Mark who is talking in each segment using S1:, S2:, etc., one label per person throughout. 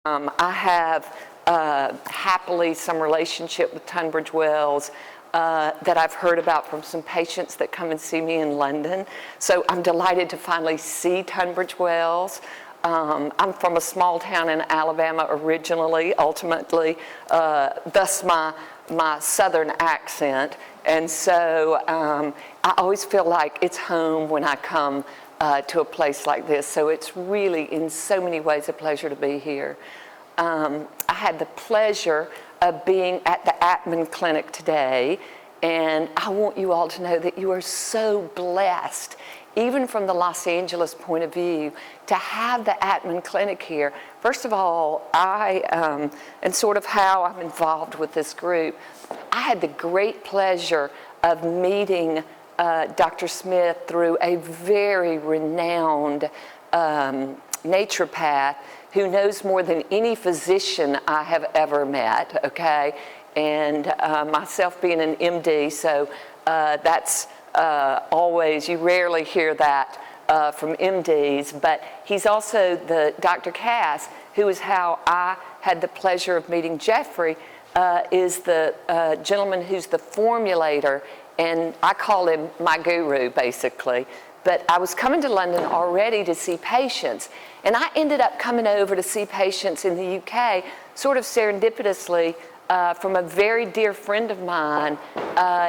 S1: I have happily some relationship with Tunbridge Wells that I've heard about from some patients that come and see me in London. So I'm delighted to finally see Tunbridge Wells. I'm from a small town in Alabama originally, ultimately, thus my southern accent. And so I always feel like it's home when I come to a place like this. So it's really, in so many ways, a pleasure to be here. I had the pleasure of being at the Atman Clinic today, and I want you all to know that you are so blessed, even from the Los Angeles point of view, to have the Atman Clinic here. First of all, and sort of how I'm involved with this group, I had the great pleasure of meeting Dr. Smith through a very renowned naturopath who knows more than any physician I have ever met, okay? And myself being an MD, so that's always, you rarely hear that from MDs, but he's also the Dr. Cass, who is how I had the pleasure of meeting Jeffrey, is the gentleman who's the formulator, and I call him my guru, basically. But I was coming to London already to see patients, and I ended up coming over to see patients in the UK, sort of serendipitously, from a very dear friend of mine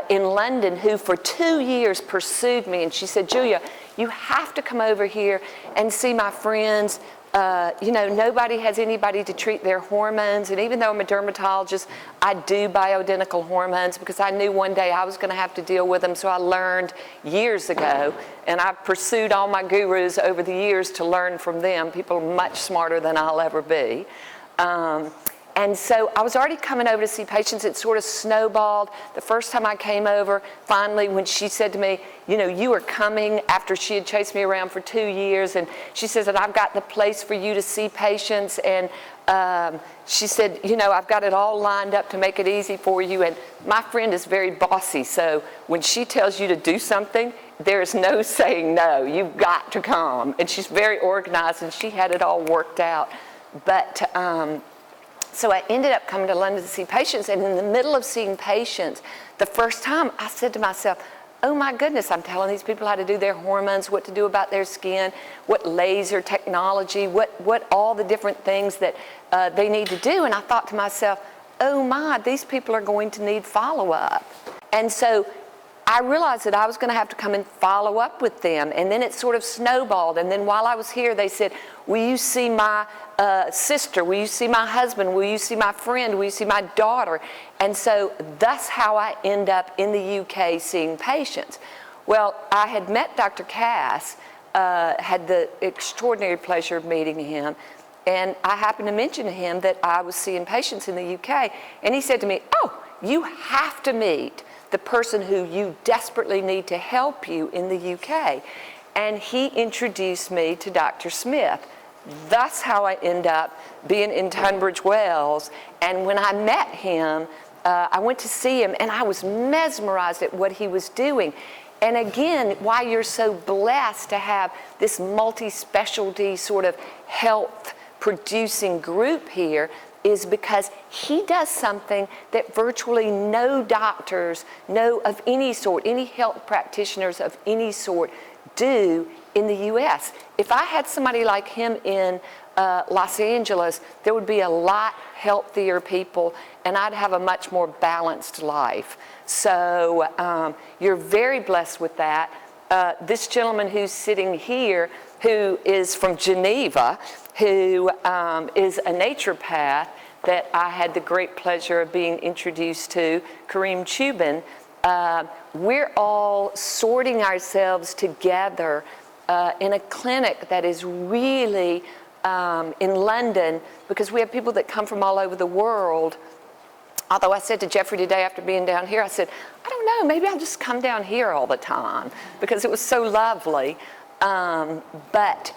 S1: in London who for 2 years pursued me, and she said, Julia, you have to come over here and see my friends. You know, nobody has anybody to treat their hormones, and even though I'm a dermatologist, I do bioidentical hormones because I knew one day I was going to have to deal with them, so I learned years ago, and I've pursued all my gurus over the years to learn from them, people much smarter than I'll ever be. And so I was already coming over to see patients. It sort of snowballed. The first time I came over, finally, when she said to me, you know, you are coming, after she had chased me around for 2 years, and she says that I've got the place for you to see patients, and she said, you know, I've got it all lined up to make it easy for you. And my friend is very bossy, so when she tells you to do something, there's no saying no. You've got to come. And she's very organized, and she had it all worked out. But so I ended up coming to London to see patients, and in the middle of seeing patients, the first time I said to myself, oh my goodness, I'm telling these people how to do their hormones, what to do about their skin, what laser technology, what all the different things that they need to do. And I thought to myself, oh my, these people are going to need follow-up. And so I realized that I was going to have to come and follow up with them, and then it sort of snowballed. And then while I was here, they said, will you see my sister? Will you see my husband? Will you see my friend? Will you see my daughter? And so that's how I end up in the UK seeing patients. Well, I had met Dr. Cass, had the extraordinary pleasure of meeting him, and I happened to mention to him that I was seeing patients in the UK, and he said to me, oh, you have to meet the person who you desperately need to help you in the UK. And he introduced me to Dr. Smith. That's how I end up being in Tunbridge Wells. And when I met him, I went to see him, and I was mesmerized at what he was doing. And again, why you're so blessed to have this multi-specialty sort of health producing group here is because he does something that virtually no doctors know of any sort, any health practitioners of any sort do in the US. If I had somebody like him in Los Angeles, there would be a lot healthier people, and I'd have a much more balanced life. So you're very blessed with that. This gentleman who's sitting here, who is from Geneva, who is a naturopath that I had the great pleasure of being introduced to, Kareem Chubin. We're all sorting ourselves together in a clinic that is really in London, because we have people that come from all over the world. Although I said to Jeffrey today after being down here, I said, I don't know, maybe I'll just come down here all the time because it was so lovely. But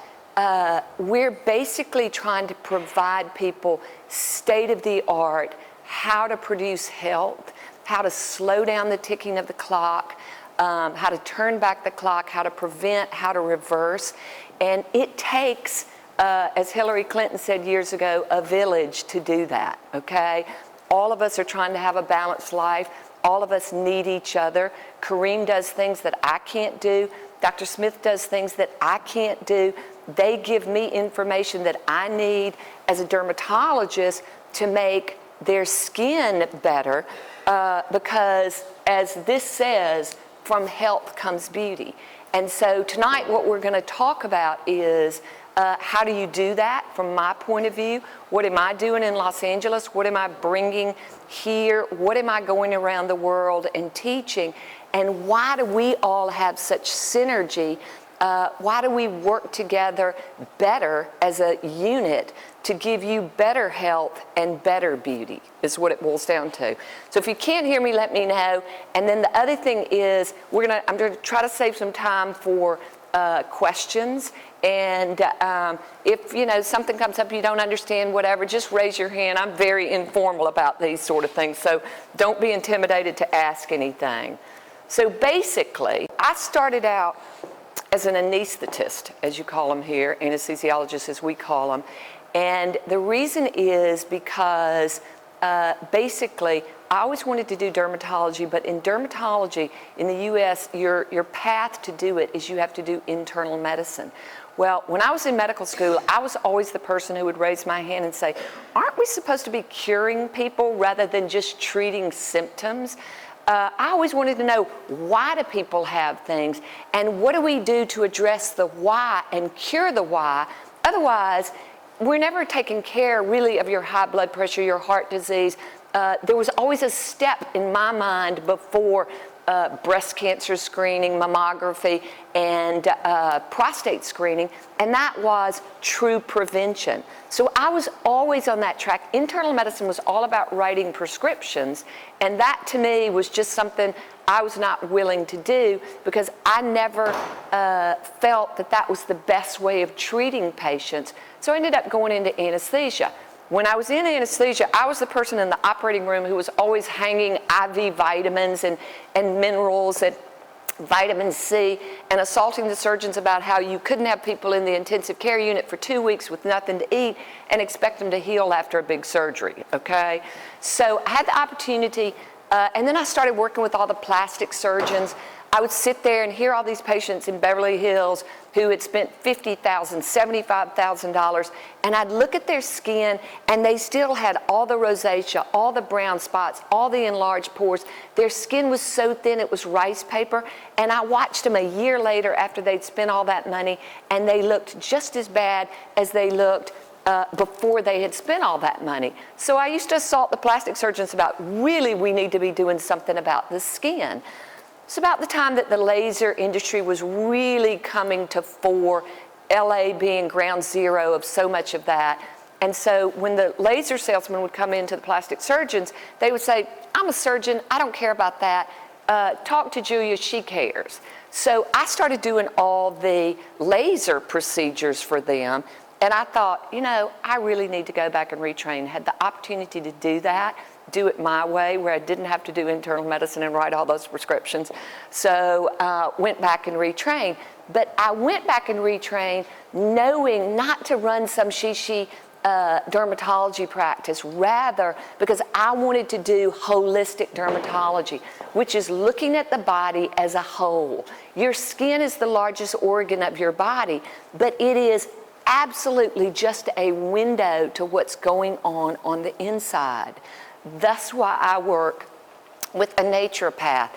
S1: we're basically trying to provide people state-of-the-art how to produce health, how to slow down the ticking of the clock, how to turn back the clock, how to prevent, how to reverse. And it takes as Hillary Clinton said years ago, a village to do that, okay? All of us are trying to have a balanced life. All of us need each other. Kareem does things that I can't do. Dr. Smith does things that I can't do. They give me information that I need as a dermatologist to make their skin better because, as this says, from health comes beauty. And so tonight what we're going to talk about is how do you do that from my point of view? What am I doing in Los Angeles? What am I bringing here? What am I going around the world and teaching? And why do we all have such synergy? Why do we work together better as a unit to give you better health and better beauty is what it boils down to. So if you can't hear me, let me know. And then the other thing is I'm going to try to save some time for questions. And if something comes up you don't understand, whatever, just raise your hand. I'm very informal about these sort of things, so don't be intimidated to ask anything. So basically, I started out as an anesthetist, as you call them here, anesthesiologist as we call them. And the reason is because basically I always wanted to do dermatology, but in dermatology in the US, your path to do it is you have to do internal medicine. Well, when I was in medical school, I was always the person who would raise my hand and say, aren't we supposed to be curing people rather than just treating symptoms? I always wanted to know, why do people have things, and what do we do to address the why and cure the why? Otherwise, we're never taking care really of your high blood pressure, your heart disease. There was always a step in my mind before breast cancer screening, mammography, and prostate screening, and that was true prevention. So I was always on that track. Internal medicine was all about writing prescriptions, and that to me was just something I was not willing to do because I never felt that that was the best way of treating patients. So I ended up going into anesthesia. When I was in anesthesia, I was the person in the operating room who was always hanging IV vitamins and minerals and vitamin C and assaulting the surgeons about how you couldn't have people in the intensive care unit for 2 weeks with nothing to eat and expect them to heal after a big surgery, okay? So I had the opportunity, and then I started working with all the plastic surgeons. I would sit there and hear all these patients in Beverly Hills who had spent $50,000, $75,000, and I'd look at their skin and they still had all the rosacea, all the brown spots, all the enlarged pores. Their skin was so thin it was rice paper, and I watched them a year later after they'd spent all that money, and they looked just as bad as they looked before they had spent all that money. So I used to assault the plastic surgeons about, really, we need to be doing something about the skin. It's about the time that the laser industry was really coming to fore, LA being ground zero of so much of that. And so when the laser salesman would come into the plastic surgeons, they would say, I'm a surgeon, I don't care about that. Talk to Julia, she cares. So I started doing all the laser procedures for them. And I thought, I really need to go back and retrain. Had the opportunity to do that, do it my way, where I didn't have to do internal medicine and write all those prescriptions. So went back and retrained. But I went back and retrained knowing not to run some she dermatology practice, rather because I wanted to do holistic dermatology, which is looking at the body as a whole. Your skin is the largest organ of your body, but it is absolutely just a window to what's going on the inside. That's why I work with a naturopath,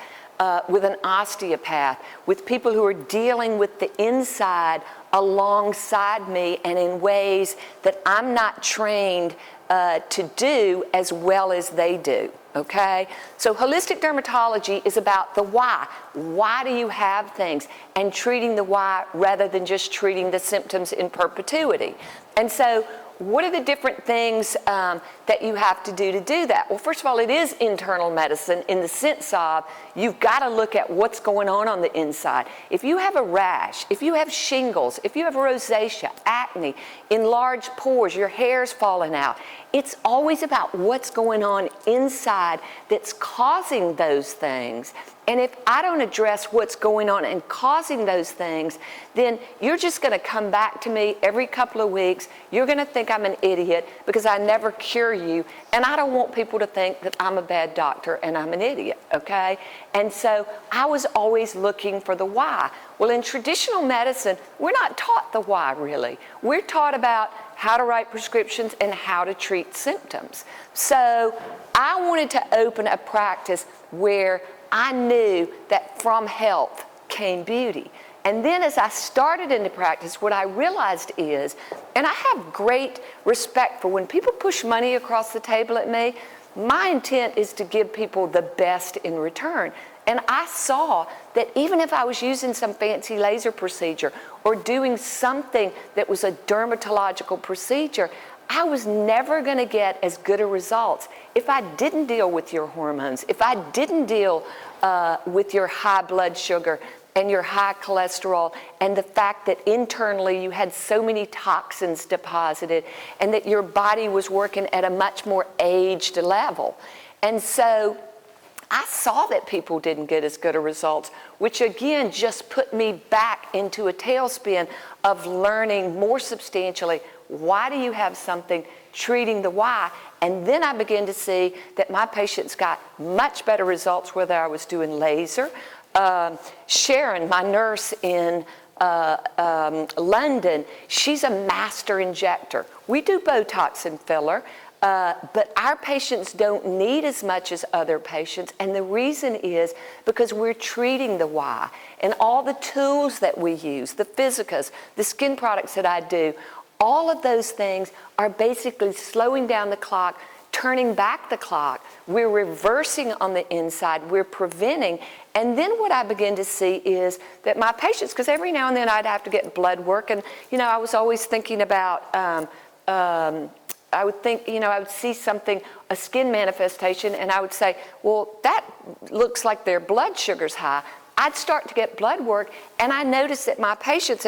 S1: with an osteopath, with people who are dealing with the inside alongside me and in ways that I'm not trained to do as well as they do, okay? So holistic dermatology is about the why. Why do you have things? And treating the why rather than just treating the symptoms in perpetuity. And so what are the different things that you have to do that? Well, first of all, it is internal medicine in the sense of you've got to look at what's going on the inside. If you have a rash, if you have shingles, if you have rosacea, acne, enlarged pores, your hair's falling out, it's always about what's going on inside that's causing those things. And if I don't address what's going on and causing those things, then you're just going to come back to me every couple of weeks. You're going to think I'm an idiot because I never cure you. And I don't want people to think that I'm a bad doctor and I'm an idiot, okay? And so I was always looking for the why. Well, in traditional medicine, we're not taught the why, really. We're taught about how to write prescriptions and how to treat symptoms. So I wanted to open a practice where I knew that from health came beauty. And then as I started into practice, what I realized is, and I have great respect for when people push money across the table at me, my intent is to give people the best in return. And I saw that even if I was using some fancy laser procedure or doing something that was a dermatological procedure, I was never going to get as good a results if I didn't deal with your hormones, if I didn't deal with your high blood sugar and your high cholesterol, and the fact that internally you had so many toxins deposited and that your body was working at a much more aged level. And so I saw that people didn't get as good a results, which again just put me back into a tailspin of learning more substantially, why do you have something, treating the why. And then I began to see that my patients got much better results whether I was doing laser. Sharon, my nurse in London, she's a master injector. We do Botox and filler, but our patients don't need as much as other patients, and the reason is because we're treating the why. And all the tools that we use, the physicas, the skin products that I do, all of those things are basically slowing down the clock, turning back the clock. We're reversing on the inside, we're preventing. And then what I begin to see is that my patients, because every now and then I'd have to get blood work, and I was always thinking about, I would think, I would see something, a skin manifestation, and I would say, well, that looks like their blood sugar's high. I'd start to get blood work, and I noticed that my patients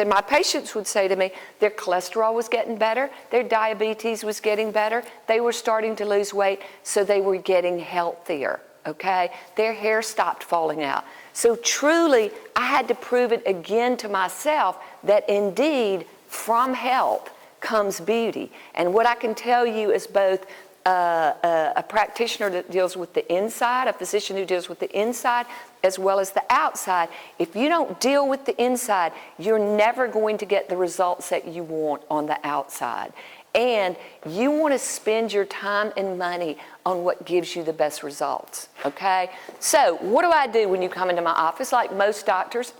S1: would say to me, their cholesterol was getting better, their diabetes was getting better, they were starting to lose weight, so they were getting healthier, okay? Their hair stopped falling out. So truly, I had to prove it again to myself that indeed, from health comes beauty. And what I can tell you is both a practitioner that deals with the inside, a physician who deals with the inside, as well as the outside. If you don't deal with the inside, you're never going to get the results that you want on the outside. And you want to spend your time and money on what gives you the best results, okay? So what do I do when you come into my office? Like most doctors,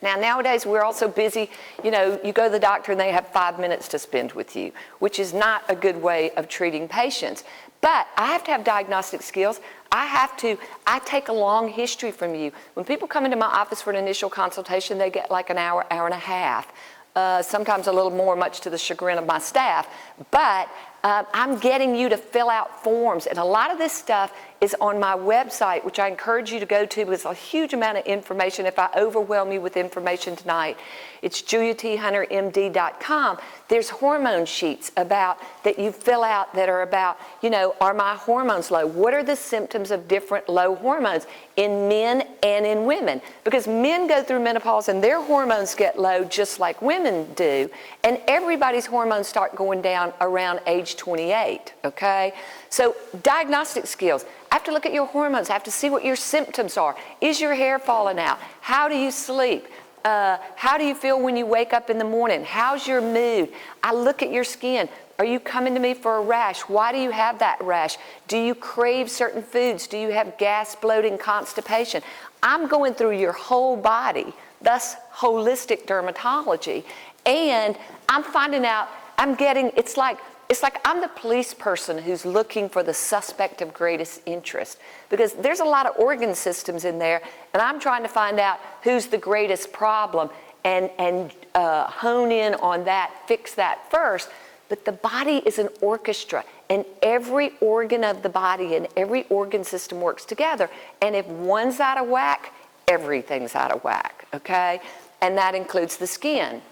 S1: now, nowadays, we're also busy. You go to the doctor and they have 5 minutes to spend with you, which is not a good way of treating patients. But I have to have diagnostic skills. I take a long history from you. When people come into my office for an initial consultation, they get like an hour, hour and a half. Sometimes a little more, much to the chagrin of my staff. But I'm getting you to fill out forms. And a lot of this stuff is on my website, which I encourage you to go to. It's a huge amount of information. If I overwhelm you with information tonight, it's JuliaTHunterMD.com. There's hormone sheets that you fill out that are about, are my hormones low? What are the symptoms of different low hormones in men and in women? Because men go through menopause and their hormones get low just like women do. And everybody's hormones start going down around age 28, okay? So diagnostic skills. I have to look at your hormones. I have to see what your symptoms are. Is your hair falling out? How do you sleep? How do you feel when you wake up in the morning? How's your mood? I look at your skin. Are you coming to me for a rash? Why do you have that rash? Do you crave certain foods? Do you have gas, bloating, constipation? I'm going through your whole body, thus holistic dermatology. And I'm finding out, it's like I'm the police person who's looking for the suspect of greatest interest, because there's a lot of organ systems in there, and I'm trying to find out who's the greatest problem and hone in on that, fix that first. But the body is an orchestra, and every organ of the body and every organ system works together. And if one's out of whack, everything's out of whack, okay? And that includes the skin.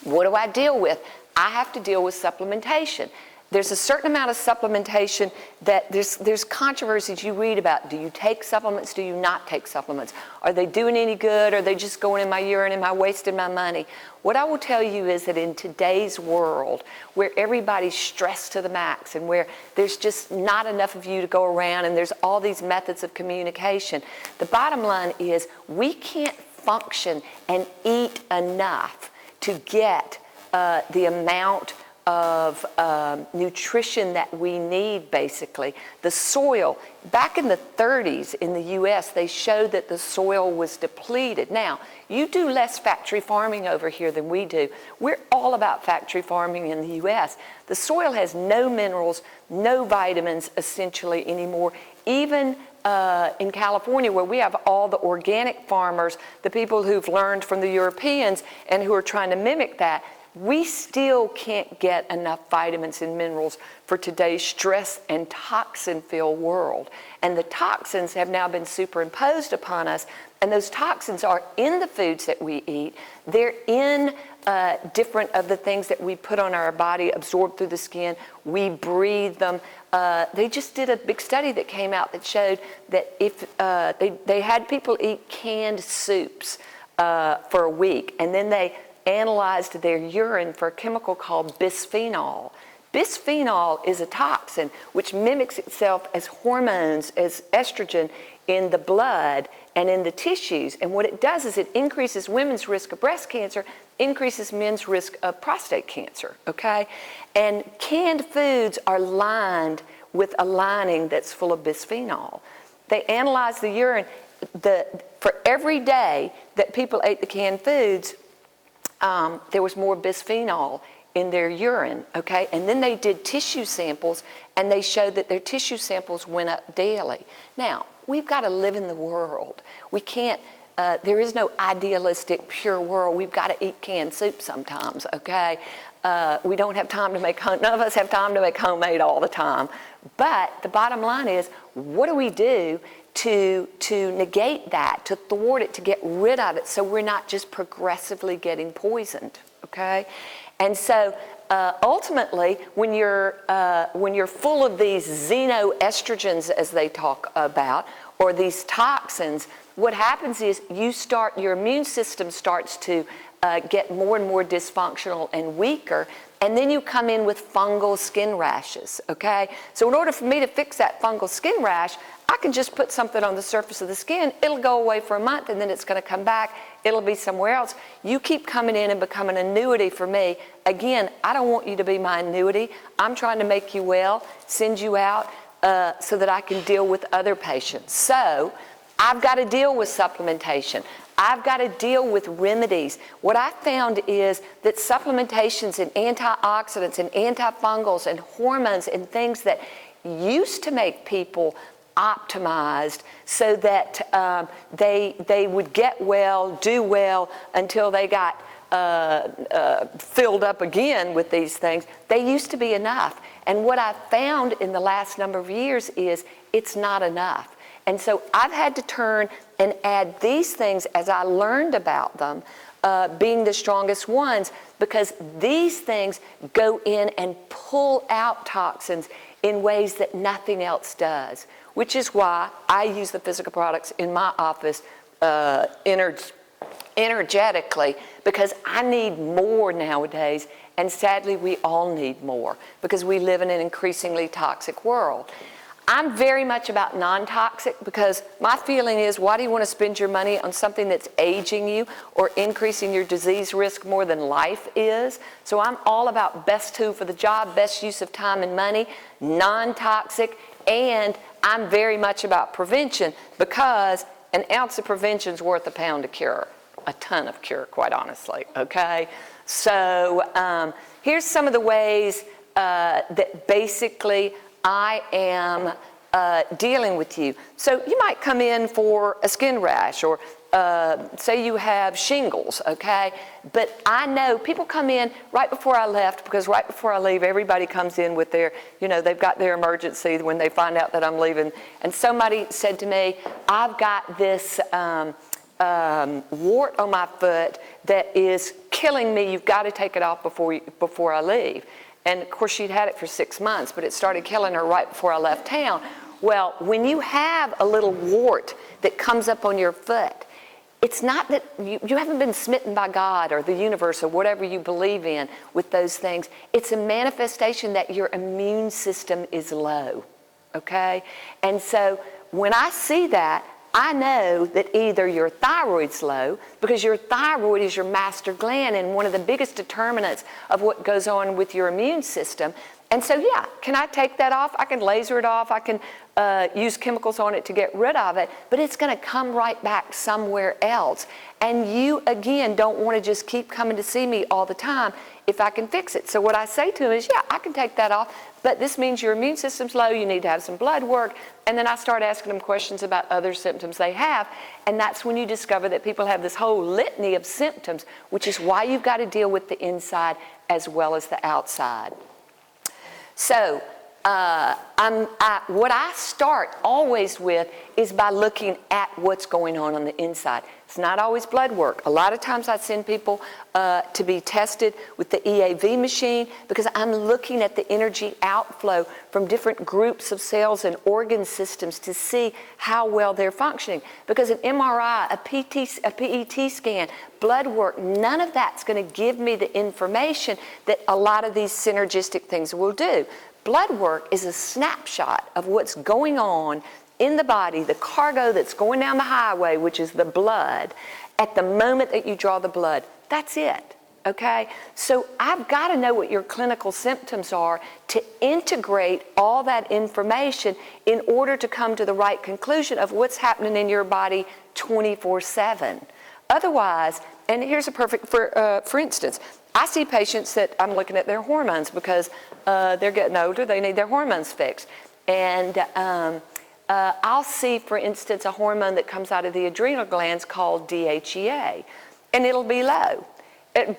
S1: What do I deal with? I have to deal with supplementation. There's a certain amount of supplementation that there's controversies you read about. Do you take supplements? Do you not take supplements? Are they doing any good? Are they just going in my urine? Am I wasting my money? What I will tell you is that in today's world, where everybody's stressed to the max and where there's just not enough of you to go around and there's all these methods of communication, the bottom line is we can't function and eat enough to get the amount of nutrition that we need, basically. The soil, back in the 30s in the U.S., they showed that the soil was depleted. Now, you do less factory farming over here than we do. We're all about factory farming in the U.S. The soil has no minerals, no vitamins, essentially, anymore. Even in California, where we have all the organic farmers, the people who've learned from the Europeans and who are trying to mimic that, we still can't get enough vitamins and minerals for today's stress and toxin-filled world. And the toxins have now been superimposed upon us, and those toxins are in the foods that we eat. They're in different of the things that we put on our body, absorbed through the skin. We breathe them. They just did a big study that came out that showed that if they had people eat canned soups for a week, and then they analyzed their urine for a chemical called bisphenol. Bisphenol is a toxin which mimics itself as hormones, as estrogen in the blood and in the tissues. And what it does is it increases women's risk of breast cancer, increases men's risk of prostate cancer, okay? And canned foods are lined with a lining that's full of bisphenol. They analyzed the urine. For every day that people ate the canned foods, there was more bisphenol in their urine, okay? And then they did tissue samples, and they showed that their tissue samples went up daily. Now, we've got to live in the world. We can't, there is no idealistic, pure world. We've got to eat canned soup sometimes, okay? We don't have time to make, none of us have time to make homemade all the time. But the bottom line is, what do we do to negate that, to thwart it, to get rid of it, so we're not just progressively getting poisoned, okay? And so ultimately, when you're full of these xenoestrogens, as they talk about, or these toxins, what happens is your immune system starts to get more and more dysfunctional and weaker, and then you come in with fungal skin rashes, okay? So in order for me to fix that fungal skin rash, I can just put something on the surface of the skin. It'll go away for a month, and then it's going to come back. It'll be somewhere else. You keep coming in and become an annuity for me. Again, I don't want you to be my annuity. I'm trying to make you well, send you out so that I can deal with other patients. So I've got to deal with supplementation. I've got to deal with remedies. What I found is that supplementations and antioxidants and antifungals and hormones and things that used to make people optimized so that they would get well, do well, until they got filled up again with these things, they used to be enough. And what I've found in the last number of years is it's not enough. And so I've had to turn and add these things as I learned about them, being the strongest ones, because these things go in and pull out toxins in ways that nothing else does, which is why I use the physical products in my office energetically, because I need more nowadays, and sadly we all need more because we live in an increasingly toxic world. I'm very much about non-toxic, because my feeling is, why do you want to spend your money on something that's aging you or increasing your disease risk more than life is? So I'm all about best tool for the job, best use of time and money, non-toxic, and I'm very much about prevention, because an ounce of prevention is worth a pound of cure, a ton of cure, quite honestly, okay? So here's some of the ways that basically I am dealing with you. So you might come in for a skin rash, or say you have shingles, okay? But I know people come in right before I left, because right before I leave, everybody comes in with their, they've got their emergency when they find out that I'm leaving. And somebody said to me, I've got this wart on my foot that is killing me. You've got to take it off before I leave. And of course, she'd had it for 6 months, but it started killing her right before I left town. Well, when you have a little wart that comes up on your foot, it's not that you haven't been smitten by God or the universe or whatever you believe in with those things. It's a manifestation that your immune system is low, okay? And so when I see that, I know that either your thyroid's low, because your thyroid is your master gland and one of the biggest determinants of what goes on with your immune system. And so, yeah, can I take that off? I can laser it off. I can use chemicals on it to get rid of it, but it's going to come right back somewhere else. And you, again, don't want to just keep coming to see me all the time if I can fix it. So what I say to them is, yeah, I can take that off, but this means your immune system's low, you need to have some blood work. And then I start asking them questions about other symptoms they have, and that's when you discover that people have this whole litany of symptoms, which is why you've got to deal with the inside as well as the outside. So what I start always with is by looking at what's going on the inside. It's not always blood work. A lot of times I send people to be tested with the EAV machine because I'm looking at the energy outflow from different groups of cells and organ systems to see how well they're functioning. Because an MRI, a PET scan, blood work, none of that's going to give me the information that a lot of these synergistic things will do. Blood work is a snapshot of what's going on in the body, the cargo that's going down the highway, which is the blood, at the moment that you draw the blood. That's it, okay? So I've got to know what your clinical symptoms are to integrate all that information in order to come to the right conclusion of what's happening in your body 24/7. Otherwise, and here's a perfect, for instance, I see patients that I'm looking at their hormones because they're getting older, they need their hormones fixed. And I'll see, for instance, a hormone that comes out of the adrenal glands called DHEA, and it'll be low,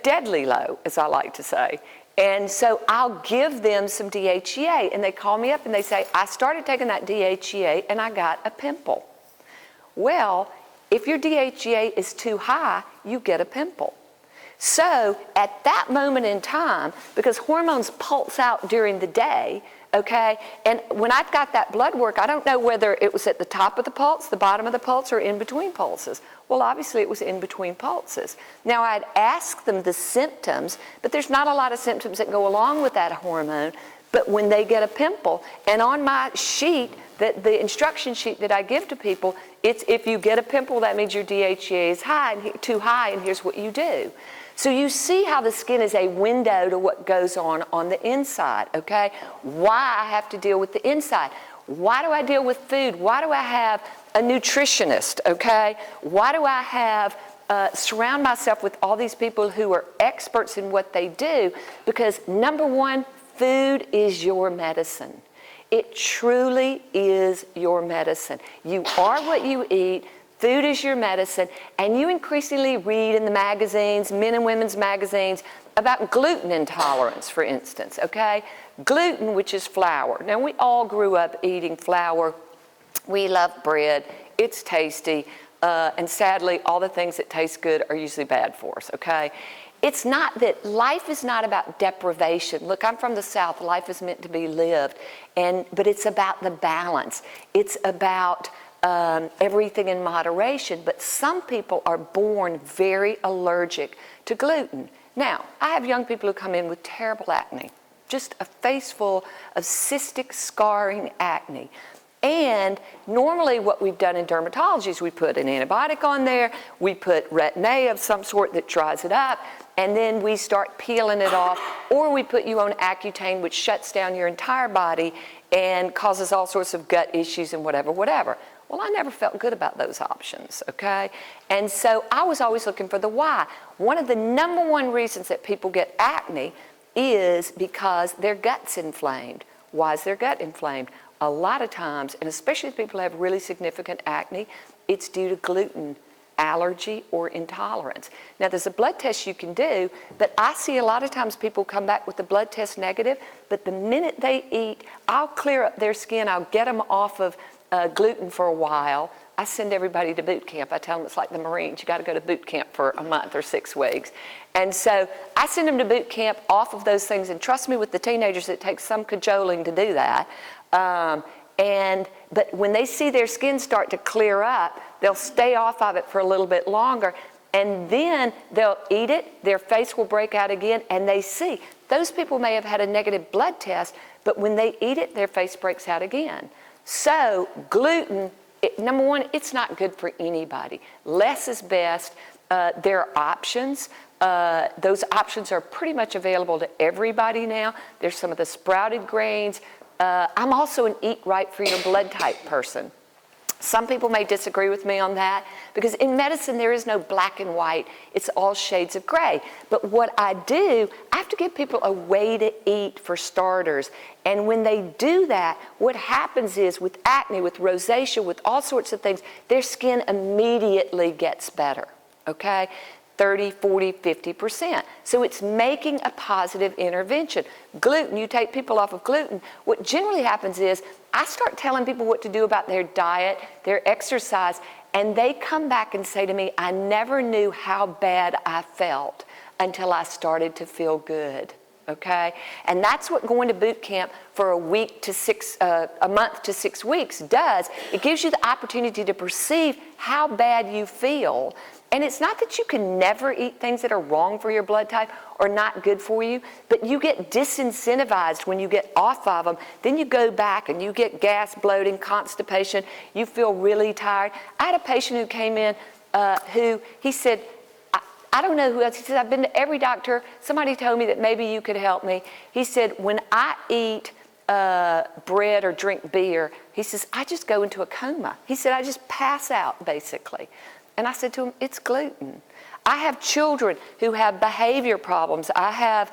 S1: deadly low, as I like to say. And so I'll give them some DHEA, and they call me up and they say, I started taking that DHEA and I got a pimple. Well, if your DHEA is too high, you get a pimple. So at that moment in time, because hormones pulse out during the day, okay, and when I've got that blood work, I don't know whether it was at the top of the pulse, the bottom of the pulse, or in between pulses. Well, obviously it was in between pulses. Now I'd ask them the symptoms, but there's not a lot of symptoms that go along with that hormone. But when they get a pimple, and on my sheet, the instruction sheet that I give to people, it's if you get a pimple, that means your DHEA is too high, and here's what you do. So you see how the skin is a window to what goes on the inside, okay? Why I have to deal with the inside. Why do I deal with food? Why do I have a nutritionist, okay? Why do I have surround myself with all these people who are experts in what they do? Because number one, food is your medicine. It truly is your medicine. You are what you eat. Food is your medicine, and you increasingly read in the magazines, men and women's magazines, about gluten intolerance, for instance, okay? Gluten, which is flour. Now, we all grew up eating flour. We love bread. It's tasty, and sadly, all the things that taste good are usually bad for us, okay? It's not that life is not about deprivation. Look, I'm from the South. Life is meant to be lived, but it's about the balance. It's about everything in moderation, but some people are born very allergic to gluten. Now, I have young people who come in with terrible acne, just a face full of cystic scarring acne. And normally what we've done in dermatology is we put an antibiotic on there, we put Retin-A of some sort that dries it up, and then we start peeling it off, or we put you on Accutane, which shuts down your entire body and causes all sorts of gut issues and whatever. Well, I never felt good about those options, okay? And so I was always looking for the why. One of the number one reasons that people get acne is because their gut's inflamed. Why is their gut inflamed? A lot of times, and especially if people have really significant acne, it's due to gluten allergy or intolerance. Now, there's a blood test you can do, but I see a lot of times people come back with the blood test negative, but the minute they eat, I'll clear up their skin, I'll get them off of gluten for a while. I send everybody to boot camp. I tell them it's like the Marines. You got to go to boot camp for a month or 6 weeks. And so I send them to boot camp off of those things. And trust me, with the teenagers, it takes some cajoling to do that. But when they see their skin start to clear up, they'll stay off of it for a little bit longer. And then they'll eat it, their face will break out again, and they see. Those people may have had a negative blood test, but when they eat it, their face breaks out again. So gluten, number one, it's not good for anybody. Less is best. There are options. Those options are pretty much available to everybody now. There's some of the sprouted grains. I'm also an eat right for your blood type person. Some people may disagree with me on that because in medicine there is no black and white. It's all shades of gray. But what I do, I have to give people a way to eat for starters. And when they do that, what happens is with acne, with rosacea, with all sorts of things, their skin immediately gets better, okay? 30, 40, 50%. So it's making a positive intervention. Gluten, you take people off of gluten, what generally happens is I start telling people what to do about their diet, their exercise, and they come back and say to me, I never knew how bad I felt until I started to feel good. Okay? And that's what going to boot camp for a month to 6 weeks does. It gives you the opportunity to perceive how bad you feel. And it's not that you can never eat things that are wrong for your blood type or not good for you, but you get disincentivized when you get off of them. Then you go back and you get gas, bloating, constipation. You feel really tired. I had a patient who came in who, he said, I don't know who else. He said, I've been to every doctor. Somebody told me that maybe you could help me. He said, when I eat bread or drink beer, he says, I just go into a coma. He said, I just pass out, basically. And I said to him, it's gluten. I have children who have behavior problems. I have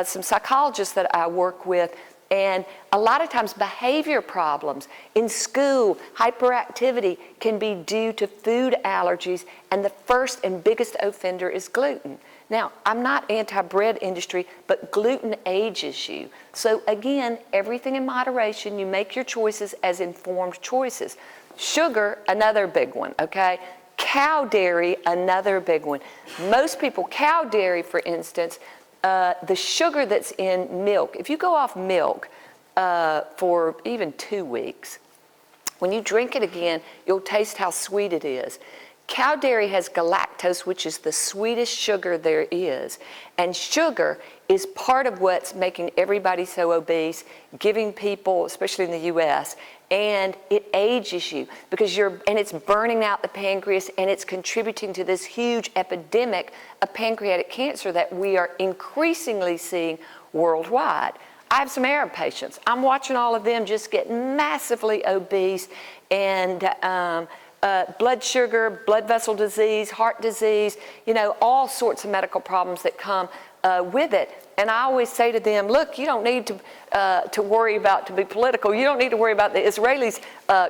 S1: some psychologists that I work with, and a lot of times behavior problems in school, hyperactivity can be due to food allergies, and the first and biggest offender is gluten. Now, I'm not anti-bread industry, but gluten ages you. So again, everything in moderation. You make your choices as informed choices. Sugar, another big one, okay? Cow dairy, another big one. Most people, cow dairy, for instance, the sugar that's in milk, if you go off milk for even 2 weeks, when you drink it again, you'll taste how sweet it is. Cow dairy has galactose, which is the sweetest sugar there is. And sugar is part of what's making everybody so obese, giving people, especially in the U.S., and it ages you because and it's burning out the pancreas, and it's contributing to this huge epidemic of pancreatic cancer that we are increasingly seeing worldwide. I have some Arab patients. I'm watching all of them just get massively obese, and blood sugar, blood vessel disease, heart disease, all sorts of medical problems that come with it. And I always say to them, look, you don't need to worry about, to be political, you don't need to worry about the Israelis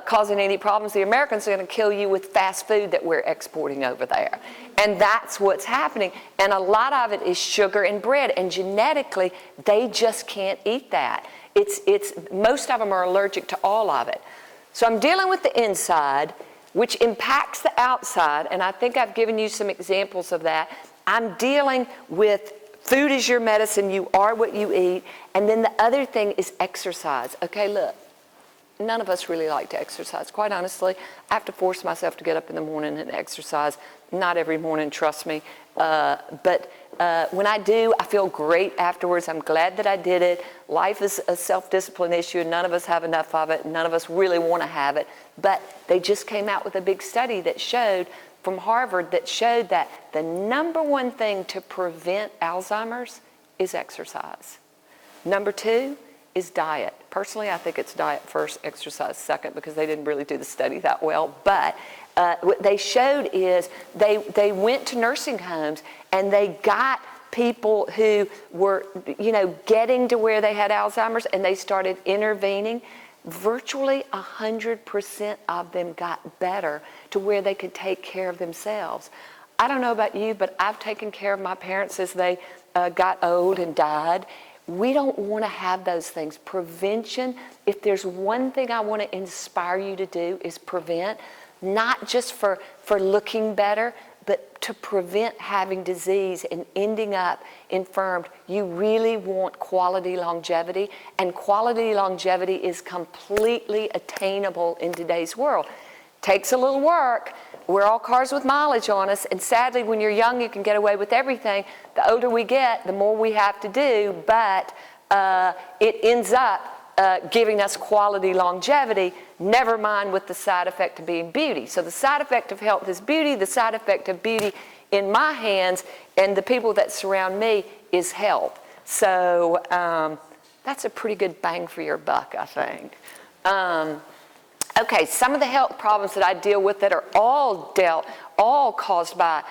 S1: causing any problems. The Americans are going to kill you with fast food that we're exporting over there. And that's what's happening. And a lot of it is sugar and bread. And genetically, they just can't eat that. Most of them are allergic to all of it. So I'm dealing with the inside, which impacts the outside. And I think I've given you some examples of that. I'm dealing with food is your medicine, you are what you eat. And then the other thing is exercise. Okay, look, none of us really like to exercise. Quite honestly, I have to force myself to get up in the morning and exercise. Not every morning, trust me. But when I do, I feel great afterwards. I'm glad that I did it. Life is a self-discipline issue, and none of us have enough of it, and none of us really want to have it. But they just came out with a big study that showed from Harvard that showed that the number one thing to prevent Alzheimer's is exercise. Number 2 is diet. Personally, I think it's diet first, exercise second, because they didn't really do the study that well. But what they showed is they went to nursing homes and they got people who were, getting to where they had Alzheimer's, and they started intervening. Virtually 100% of them got better to where they could take care of themselves. I don't know about you, but I've taken care of my parents as they got old and died. We don't want to have those things. Prevention, if there's one thing I want to inspire you to do, is prevent. not just for looking better, but to prevent having disease and ending up infirmed. You really want quality longevity, and quality longevity is completely attainable in today's world. Takes a little work. We're all cars with mileage on us, and sadly, when you're young, you can get away with everything. The older we get, the more we have to do, but it ends up giving us quality longevity, never mind with the side effect of being beauty. So the side effect of health is beauty. The side effect of beauty in my hands and the people that surround me is health. So that's a pretty good bang for your buck, I think. Okay, some of the health problems that I deal with that are all caused by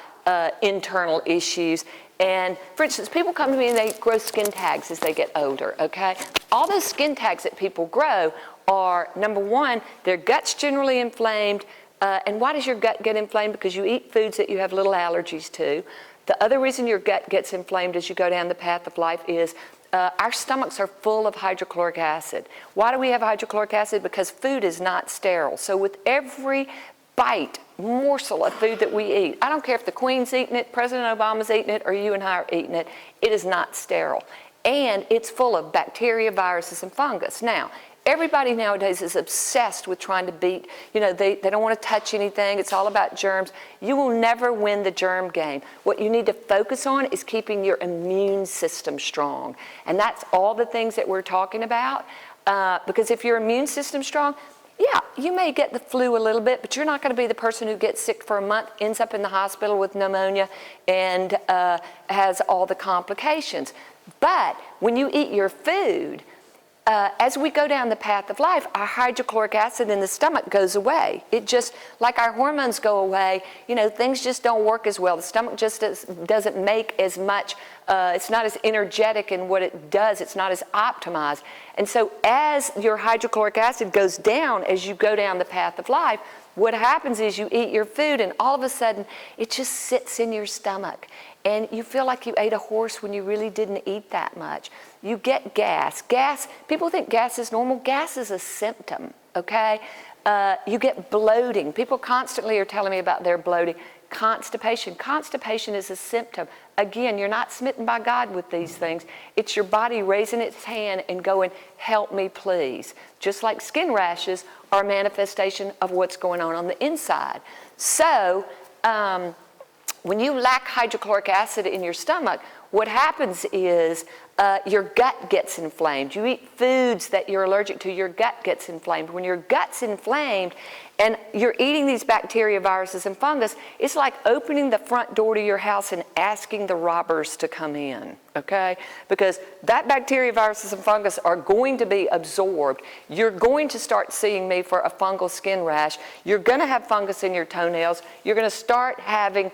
S1: internal issues. And for instance, people come to me and they grow skin tags as they get older, okay? All those skin tags that people grow are, number one, their gut's generally inflamed. And why does your gut get inflamed? Because you eat foods that you have little allergies to. The other reason your gut gets inflamed as you go down the path of life is our stomachs are full of hydrochloric acid. Why do we have hydrochloric acid? Because food is not sterile. So with every bite, morsel of food that we eat, I don't care if the Queen's eating it, President Obama's eating it, or you and I are eating it, it is not sterile. And it's full of bacteria, viruses, and fungus. Now, everybody nowadays is obsessed with trying to beat, they don't want to touch anything. It's all about germs. You will never win the germ game. What you need to focus on is keeping your immune system strong. And that's all the things that we're talking about. Because if your immune system's strong, yeah, you may get the flu a little bit, but you're not going to be the person who gets sick for a month, ends up in the hospital with pneumonia, and has all the complications. But when you eat your food, as we go down the path of life, our hydrochloric acid in the stomach goes away. It just, like our hormones go away, things just don't work as well. The stomach just doesn't make as much, it's not as energetic in what it does. It's not as optimized. And so as your hydrochloric acid goes down as you go down the path of life, what happens is you eat your food and all of a sudden it just sits in your stomach. And you feel like you ate a horse when you really didn't eat that much. You get gas. Gas, people think gas is normal. Gas is a symptom, okay? You get bloating. People constantly are telling me about their bloating. Constipation. Constipation is a symptom. Again, you're not smitten by God with these things. It's your body raising its hand and going, help me please. Just like skin rashes are a manifestation of what's going on the inside. So, when you lack hydrochloric acid in your stomach, what happens is your gut gets inflamed. You eat foods that you're allergic to, your gut gets inflamed. When your gut's inflamed and you're eating these bacteria, viruses, and fungus, it's like opening the front door to your house and asking the robbers to come in, okay? Because that bacteria, viruses, and fungus are going to be absorbed. You're going to start seeing me for a fungal skin rash. You're going to have fungus in your toenails. You're going to start having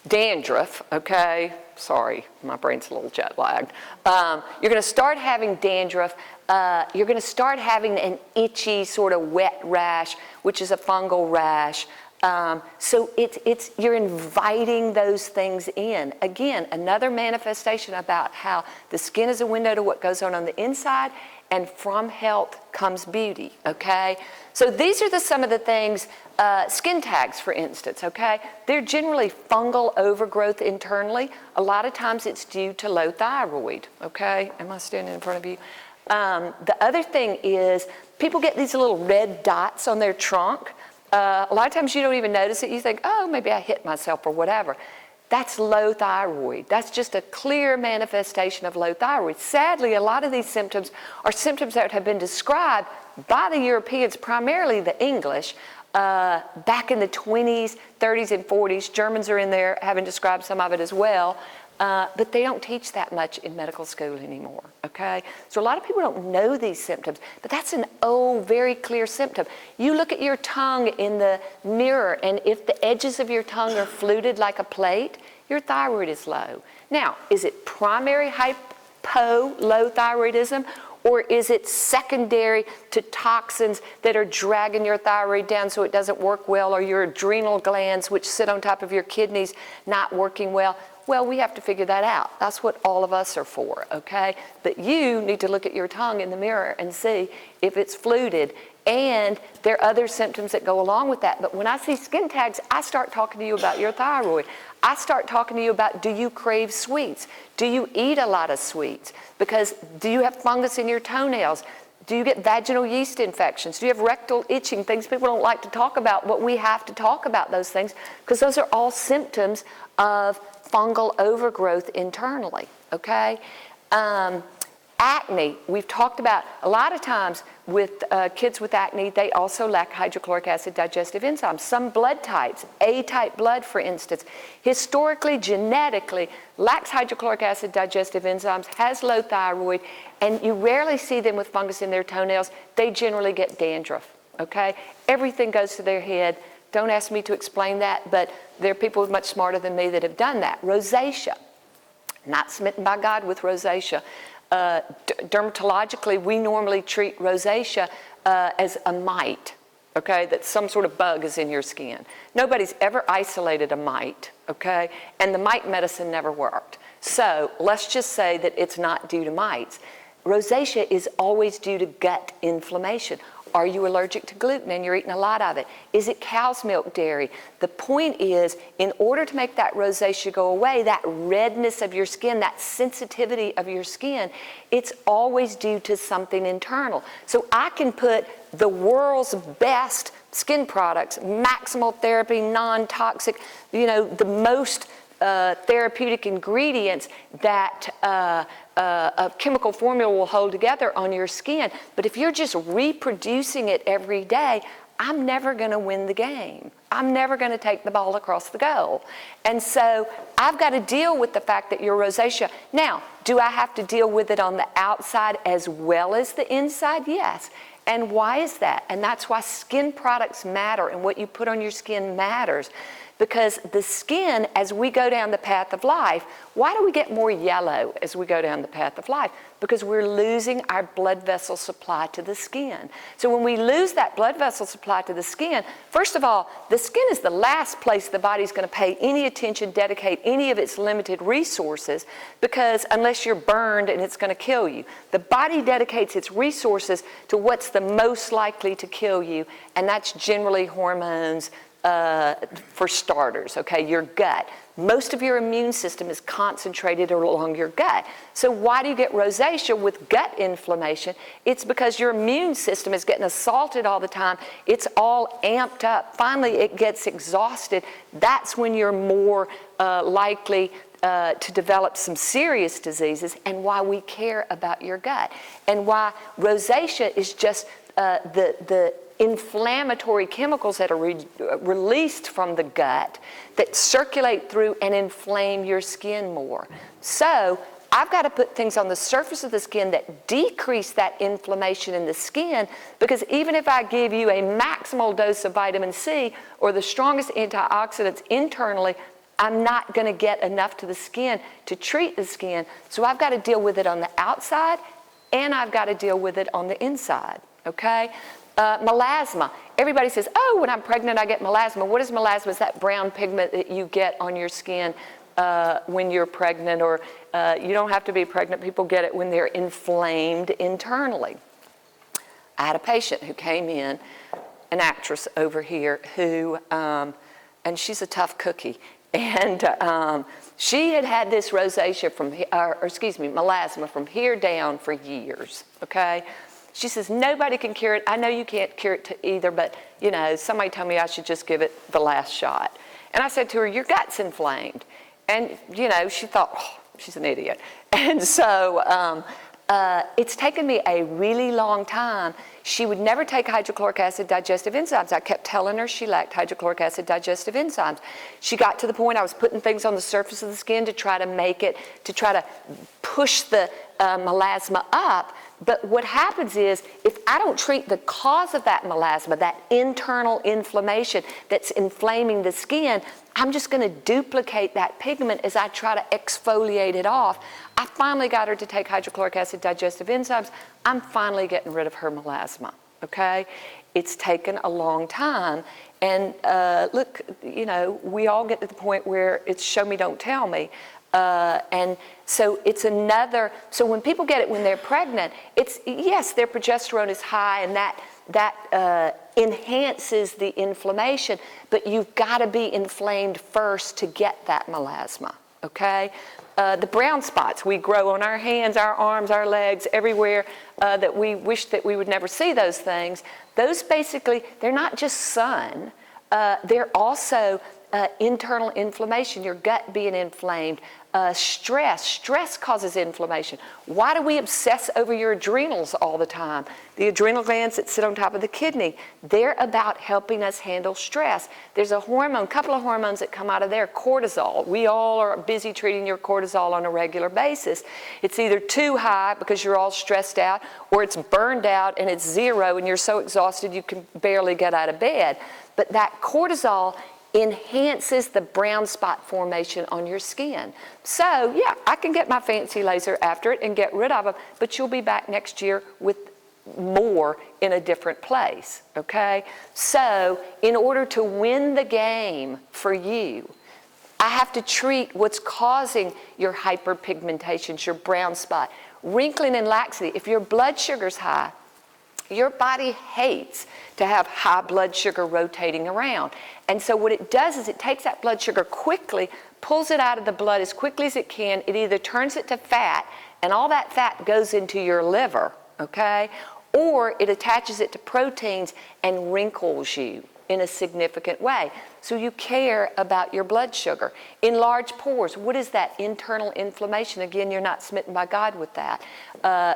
S1: dandruff, okay? Sorry, my brain's a little jet lagged. You're going to start having dandruff. You're going to start having an itchy sort of wet rash, which is a fungal rash. So you're inviting those things in. Again, another manifestation about how the skin is a window to what goes on the inside, and from health comes beauty, okay? So these are some of the things, skin tags, for instance, okay? They're generally fungal overgrowth internally. A lot of times it's due to low thyroid, okay? Am I standing in front of you? The other thing is people get these little red dots on their trunk. A lot of times you don't even notice it. You think, oh, maybe I hit myself or whatever. That's low thyroid. That's just a clear manifestation of low thyroid. Sadly, a lot of these symptoms are symptoms that have been described by the Europeans, primarily the English, back in the 20s, 30s, and 40s. Germans are in there having described some of it as well. But they don't teach that much in medical school anymore, okay? So a lot of people don't know these symptoms, but that's an old, very clear symptom. You look at your tongue in the mirror, and if the edges of your tongue are fluted like a plate, your thyroid is low. Now, is it primary hypothyroidism, or is it secondary to toxins that are dragging your thyroid down so it doesn't work well, or your adrenal glands, which sit on top of your kidneys, not working well? Well, we have to figure that out. That's what all of us are for, okay? But you need to look at your tongue in the mirror and see if it's fluted. And there are other symptoms that go along with that. But when I see skin tags, I start talking to you about your thyroid. I start talking to you about, do you crave sweets? Do you eat a lot of sweets? Because do you have fungus in your toenails? Do you get vaginal yeast infections? Do you have rectal itching? Things people don't like to talk about, but we have to talk about those things because those are all symptoms of fungal overgrowth internally, okay? Acne, we've talked about a lot of times with kids with acne, they also lack hydrochloric acid digestive enzymes. Some blood types, A-type blood for instance, historically, genetically, lacks hydrochloric acid digestive enzymes, has low thyroid, and you rarely see them with fungus in their toenails. They generally get dandruff, okay? Everything goes to their head. Don't ask me to explain that, but there are people much smarter than me that have done that. Rosacea, not smitten by God with rosacea. Dermatologically, we normally treat rosacea as a mite, okay, that some sort of bug is in your skin. Nobody's ever isolated a mite, okay, and the mite medicine never worked. So let's just say that it's not due to mites. Rosacea is always due to gut inflammation. Are you allergic to gluten and you're eating a lot of it? Is it cow's milk dairy? The point is, in order to make that rosacea go away, that redness of your skin, that sensitivity of your skin, it's always due to something internal. So I can put the world's best skin products, maximal therapy, non-toxic, you know, the most therapeutic ingredients that a chemical formula will hold together on your skin. But if you're just reproducing it every day, I'm never going to win the game. I'm never going to take the ball across the goal. And so I've got to deal with the fact that you're rosacea. Now, do I have to deal with it on the outside as well as the inside? Yes. And why is that? And that's why skin products matter and what you put on your skin matters. Because the skin, as we go down the path of life, why do we get more yellow as we go down the path of life? Because we're losing our blood vessel supply to the skin. So when we lose that blood vessel supply to the skin, first of all, the skin is the last place the body's going to pay any attention, dedicate any of its limited resources, because unless you're burned and it's going to kill you. The body dedicates its resources to what's the most likely to kill you, and that's generally hormones, for starters, okay, your gut. Most of your immune system is concentrated along your gut. So why do you get rosacea with gut inflammation? It's because your immune system is getting assaulted all the time. It's all amped up. Finally, it gets exhausted. That's when you're more likely to develop some serious diseases, and why we care about your gut. And why rosacea is just the inflammatory chemicals that are released from the gut that circulate through and inflame your skin more. So I've got to put things on the surface of the skin that decrease that inflammation in the skin, because even if I give you a maximal dose of vitamin C or the strongest antioxidants internally, I'm not going to get enough to the skin to treat the skin. So I've got to deal with it on the outside, and I've got to deal with it on the inside, okay? Melasma. Everybody says, oh, when I'm pregnant, I get melasma. What is melasma? It's that brown pigment that you get on your skin when you're pregnant, or you don't have to be pregnant. People get it when they're inflamed internally. I had a patient who came in, an actress over here, who, and she's a tough cookie, and she had had this rosacea from, melasma from here down for years, okay? She says, nobody can cure it. I know you can't cure it either, but, you know, somebody told me I should just give it the last shot. And I said to her, your gut's inflamed. And, you know, she thought, oh, she's an idiot. And so it's taken me a really long time. She would never take hydrochloric acid digestive enzymes. I kept telling her she lacked hydrochloric acid digestive enzymes. She got to the point I was putting things on the surface of the skin to try to make it, to try to push the melasma up. But what happens is, if I don't treat the cause of that melasma, that internal inflammation that's inflaming the skin, I'm just going to duplicate that pigment as I try to exfoliate it off. I finally got her to take hydrochloric acid digestive enzymes. I'm finally getting rid of her melasma, okay? It's taken a long time. And look, you know, we all get to the point where it's show me, don't tell me. And so it's another, so when people get it when they're pregnant, it's, yes, their progesterone is high and that enhances the inflammation, but you've got to be inflamed first to get that melasma, okay? The brown spots we grow on our hands, our arms, our legs, everywhere that we wish that we would never see those things, those basically, they're not just sun, they're also internal inflammation, your gut being inflamed, stress causes inflammation. Why do we obsess over your adrenals all the time? The adrenal glands that sit on top of the kidney, they're about helping us handle stress. There's a hormone, couple of hormones that come out of there, cortisol. We all are busy treating your cortisol on a regular basis. It's either too high because you're all stressed out, or it's burned out and it's zero and you're so exhausted you can barely get out of bed. But that cortisol enhances the brown spot formation on your skin. So yeah, I can get my fancy laser after it and get rid of them, but you'll be back next year with more in a different place, okay? So in order to win the game for you, I have to treat what's causing your hyperpigmentation, your brown spot, wrinkling and laxity. If your blood sugar's high, your body hates to have high blood sugar rotating around. And so what it does is it takes that blood sugar quickly, pulls it out of the blood as quickly as it can. It either turns it to fat, and all that fat goes into your liver, okay? Or it attaches it to proteins and wrinkles you in a significant way. So you care about your blood sugar. Enlarged pores, what is that? Internal inflammation. Again, you're not smitten by God with that.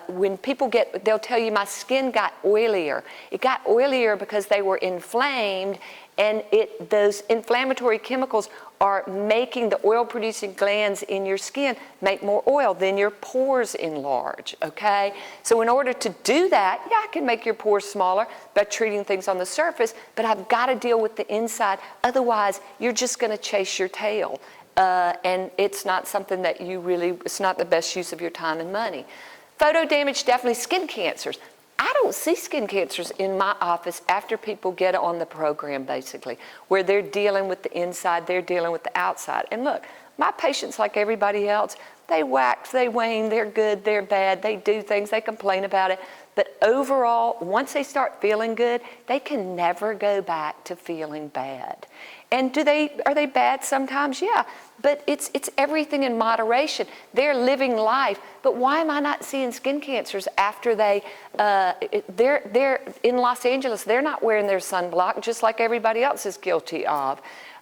S1: When people they'll tell you, my skin got oilier. It got oilier because they were inflamed, and those inflammatory chemicals are making the oil-producing glands in your skin make more oil, then your pores enlarge, okay? So in order to do that, yeah, I can make your pores smaller by treating things on the surface, but I've got to deal with the inside. Otherwise, you're just going to chase your tail, and it's not something that it's not the best use of your time and money. Photo damage, definitely. Skin cancers. I don't see skin cancers in my office after people get on the program, basically, where they're dealing with the inside, they're dealing with the outside. And look, my patients, like everybody else, they wax, they wane, they're good, they're bad, they do things, they complain about it. But overall, once they start feeling good, they can never go back to feeling bad. And are they bad sometimes? Yeah, but it's everything in moderation. They're living life. But why am I not seeing skin cancers after they're in Los Angeles? They're not wearing their sunblock, just like everybody else is guilty of.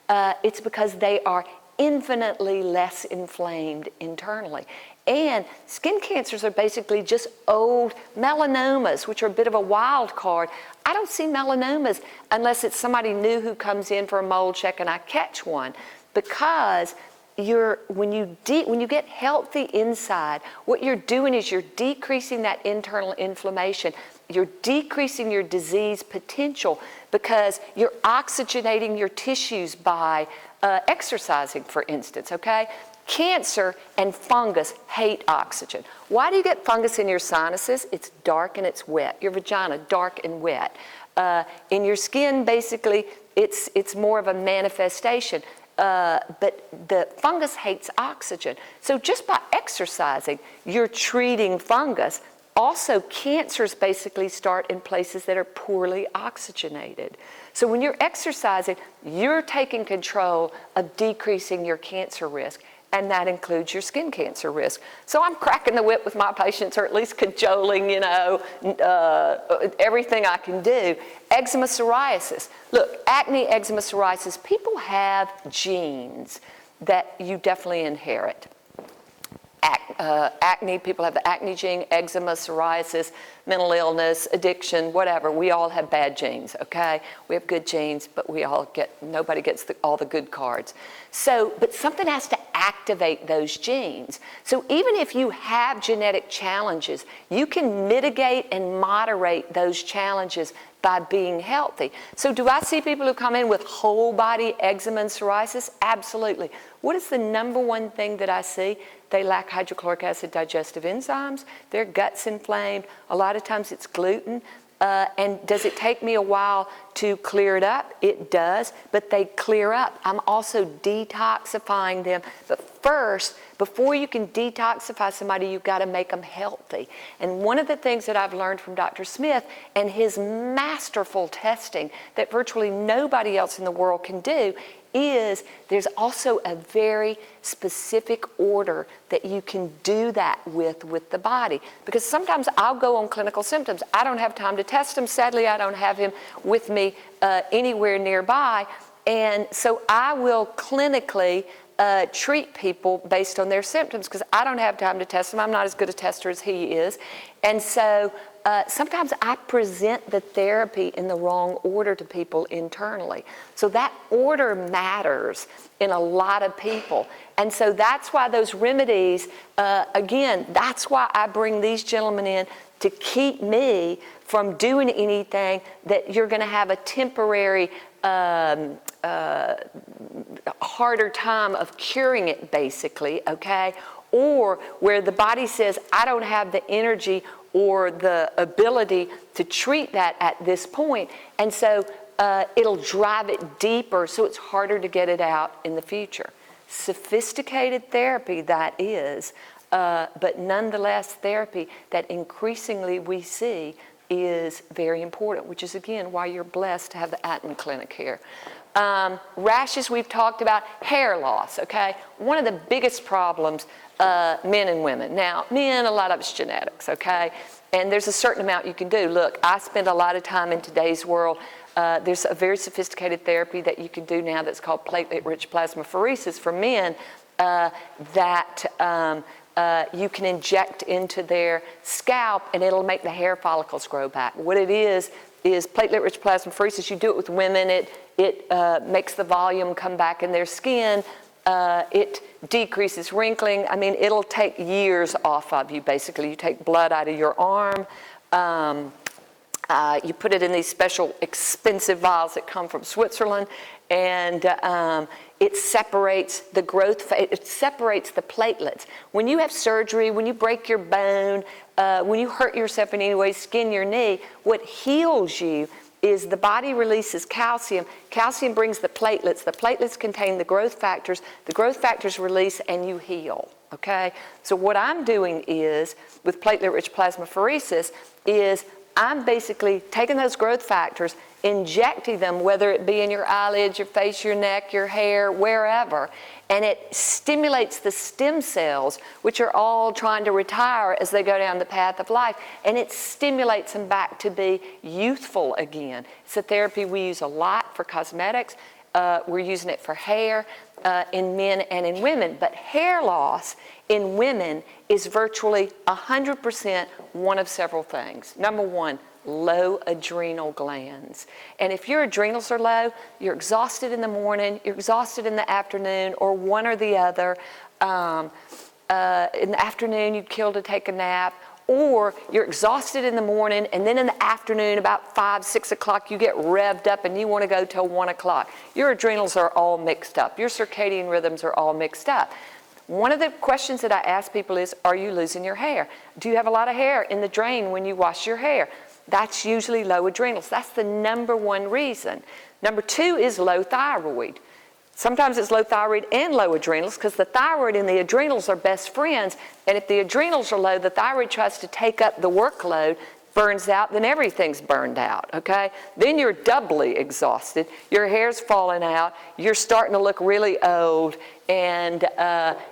S1: It's because they are infinitely less inflamed internally. And skin cancers are basically just old melanomas, which are a bit of a wild card. I don't see melanomas unless it's somebody new who comes in for a mold check and I catch one, because when you get healthy inside, what you're doing is you're decreasing that internal inflammation. You're decreasing your disease potential because you're oxygenating your tissues by exercising, for instance, okay? Cancer and fungus hate oxygen. Why do you get fungus in your sinuses? It's dark and it's wet. Your vagina, dark and wet. In your skin, basically, it's more of a manifestation. But the fungus hates oxygen. So just by exercising, you're treating fungus. Also, cancers basically start in places that are poorly oxygenated. So when you're exercising, you're taking control of decreasing your cancer risk, and that includes your skin cancer risk. So I'm cracking the whip with my patients, or at least cajoling, everything I can do. Eczema, psoriasis. Look, acne, eczema, psoriasis, people have genes that you definitely inherit. Acne, people have the acne gene, eczema, psoriasis, mental illness, addiction, whatever. We all have bad genes, okay? We have good genes, but nobody gets all the good cards. So, but something has to activate those genes. So even if you have genetic challenges, you can mitigate and moderate those challenges by being healthy. So do I see people who come in with whole body eczema and psoriasis? Absolutely. What is the number one thing that I see? They lack hydrochloric acid digestive enzymes. Their gut's inflamed. A lot of times it's gluten. And does it take me a while to clear it up? It does, but they clear up. I'm also detoxifying them. But first, before you can detoxify somebody, you've got to make them healthy. And one of the things that I've learned from Dr. Smith and his masterful testing that virtually nobody else in the world can do is there's also a very specific order that you can do that with the body. Because sometimes I'll go on clinical symptoms. I don't have time to test him. Sadly, I don't have him with me anywhere nearby. And so I will clinically treat people based on their symptoms because I don't have time to test them. I'm not as good a tester as he is. And so sometimes I present the therapy in the wrong order to people internally. So that order matters in a lot of people. And so that's why those remedies, again, that's why I bring these gentlemen in to keep me from doing anything that you're going to have a temporary harder time of curing it, basically, okay? Or where the body says, I don't have the energy or the ability to treat that at this point. And so it'll drive it deeper, so it's harder to get it out in the future. Sophisticated therapy, that is, but nonetheless therapy that increasingly we see is very important, which is, again, why you're blessed to have the Atom Clinic here. Rashes we've talked about, hair loss, okay? One of the biggest problems, men and women. Now, men, a lot of it's genetics, okay? And there's a certain amount you can do. Look, I spend a lot of time in today's world. There's a very sophisticated therapy that you can do now that's called platelet-rich plasmapheresis for men that you can inject into their scalp and it'll make the hair follicles grow back. What it is platelet-rich plasmapheresis. You do it with women. It makes the volume come back in their skin. It decreases wrinkling. I mean, it'll take years off of you, basically. You take blood out of your arm. You put it in these special expensive vials that come from Switzerland, and it separates the growth, it separates the platelets. When you have surgery, when you break your bone, when you hurt yourself in any way, skin your knee, what heals you is the body releases calcium. Calcium brings the platelets contain the growth factors release and you heal, okay? So what I'm doing is, with platelet-rich plasmapheresis, is I'm basically taking those growth factors, injecting them, whether it be in your eyelids, your face, your neck, your hair, wherever, and it stimulates the stem cells, which are all trying to retire as they go down the path of life, and it stimulates them back to be youthful again. It's a therapy we use a lot for cosmetics. We're using it for hair in men and in women, but hair loss in women is virtually 100% one of several things. Number one, low adrenal glands. And if your adrenals are low, you're exhausted in the morning, you're exhausted in the afternoon, or one or the other. In the afternoon, you'd kill to take a nap, or you're exhausted in the morning, and then in the afternoon, about 5, 6 o'clock, you get revved up and you want to go till 1 o'clock. Your adrenals are all mixed up. Your circadian rhythms are all mixed up. One of the questions that I ask people is, are you losing your hair? Do you have a lot of hair in the drain when you wash your hair? That's usually low adrenals. That's the number one reason. Number two is low thyroid. Sometimes it's low thyroid and low adrenals because the thyroid and the adrenals are best friends. And if the adrenals are low, the thyroid tries to take up the workload, burns out, then everything's burned out, okay? Then you're doubly exhausted. Your hair's falling out. You're starting to look really old, and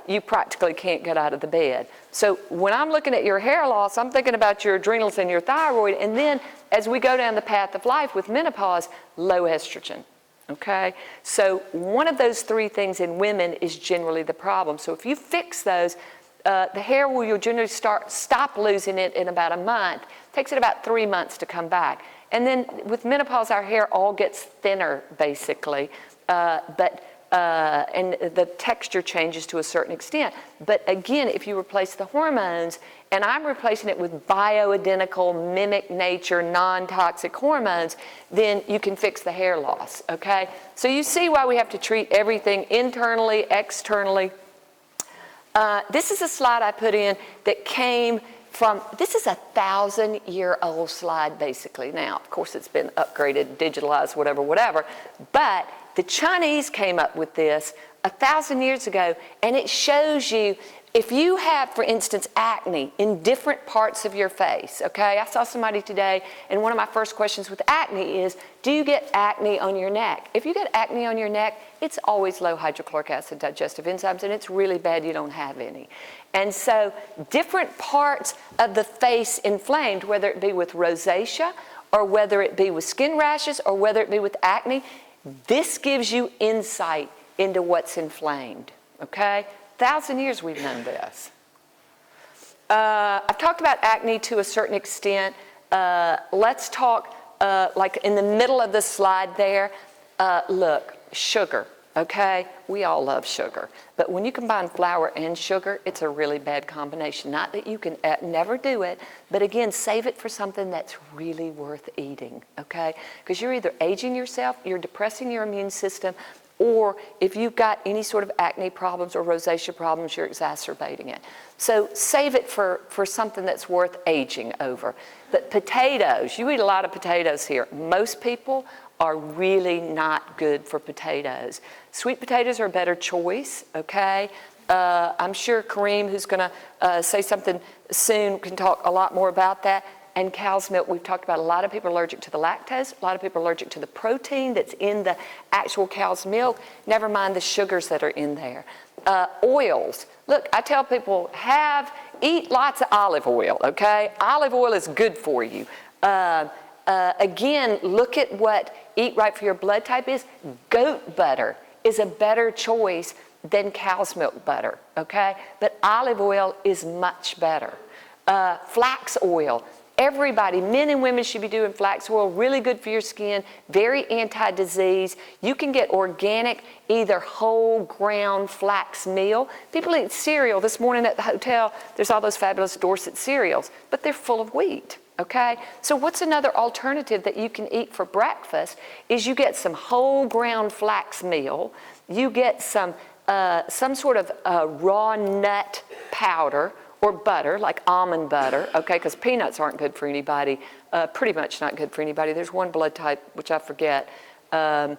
S1: you practically can't get out of the bed. So when I'm looking at your hair loss, I'm thinking about your adrenals and your thyroid, and then as we go down the path of life with menopause, low estrogen. Okay, so one of those three things in women is generally the problem. So if you fix those, the hair will generally stop losing it in about a month. It takes it about 3 months to come back. And then with menopause, our hair all gets thinner, basically, and the texture changes to a certain extent. But again, if you replace the hormones, and I'm replacing it with bioidentical, mimic nature, non-toxic hormones, then you can fix the hair loss, okay? So you see why we have to treat everything internally, externally. This is a slide I put in that came this is a 1,000-year-old slide basically. Now, of course, it's been upgraded, digitalized, whatever, but the Chinese came up with this 1,000 years ago, and it shows you if you have, for instance, acne in different parts of your face, okay? I saw somebody today, and one of my first questions with acne is, do you get acne on your neck? If you get acne on your neck, it's always low hydrochloric acid digestive enzymes, and it's really bad you don't have any. And so different parts of the face inflamed, whether it be with rosacea, or whether it be with skin rashes, or whether it be with acne, this gives you insight into what's inflamed, okay? 1,000 years we've known this. I've talked about acne to a certain extent. Let's talk, like in the middle of the slide there, look, sugar, okay? We all love sugar. But when you combine flour and sugar, it's a really bad combination. Not that you can never do it, but again, save it for something that's really worth eating, okay? Because you're either aging yourself, you're depressing your immune system, or if you've got any sort of acne problems or rosacea problems, you're exacerbating it. So save it for something that's worth aging over. But potatoes, you eat a lot of potatoes here. Most people are really not good for potatoes. Sweet potatoes are a better choice, okay? I'm sure Kareem, who's going to say something soon, can talk a lot more about that. And cow's milk, we've talked about a lot of people are allergic to the lactose, a lot of people are allergic to the protein that's in the actual cow's milk, never mind the sugars that are in there. Oils, look, I tell people, eat lots of olive oil, okay? Olive oil is good for you. Again, look at what eat right for your blood type is. Goat butter is a better choice than cow's milk butter, okay? But olive oil is much better. Flax oil. Everybody, men and women, should be doing flax oil. Really good for your skin, very anti-disease. You can get organic, either whole ground flax meal. People eat cereal. This morning at the hotel, there's all those fabulous Dorset cereals, but they're full of wheat, okay? So what's another alternative that you can eat for breakfast is you get some whole ground flax meal. You get some sort of raw nut powder, or butter, like almond butter, okay, because peanuts aren't good for anybody, pretty much not good for anybody. There's one blood type, which I forget, that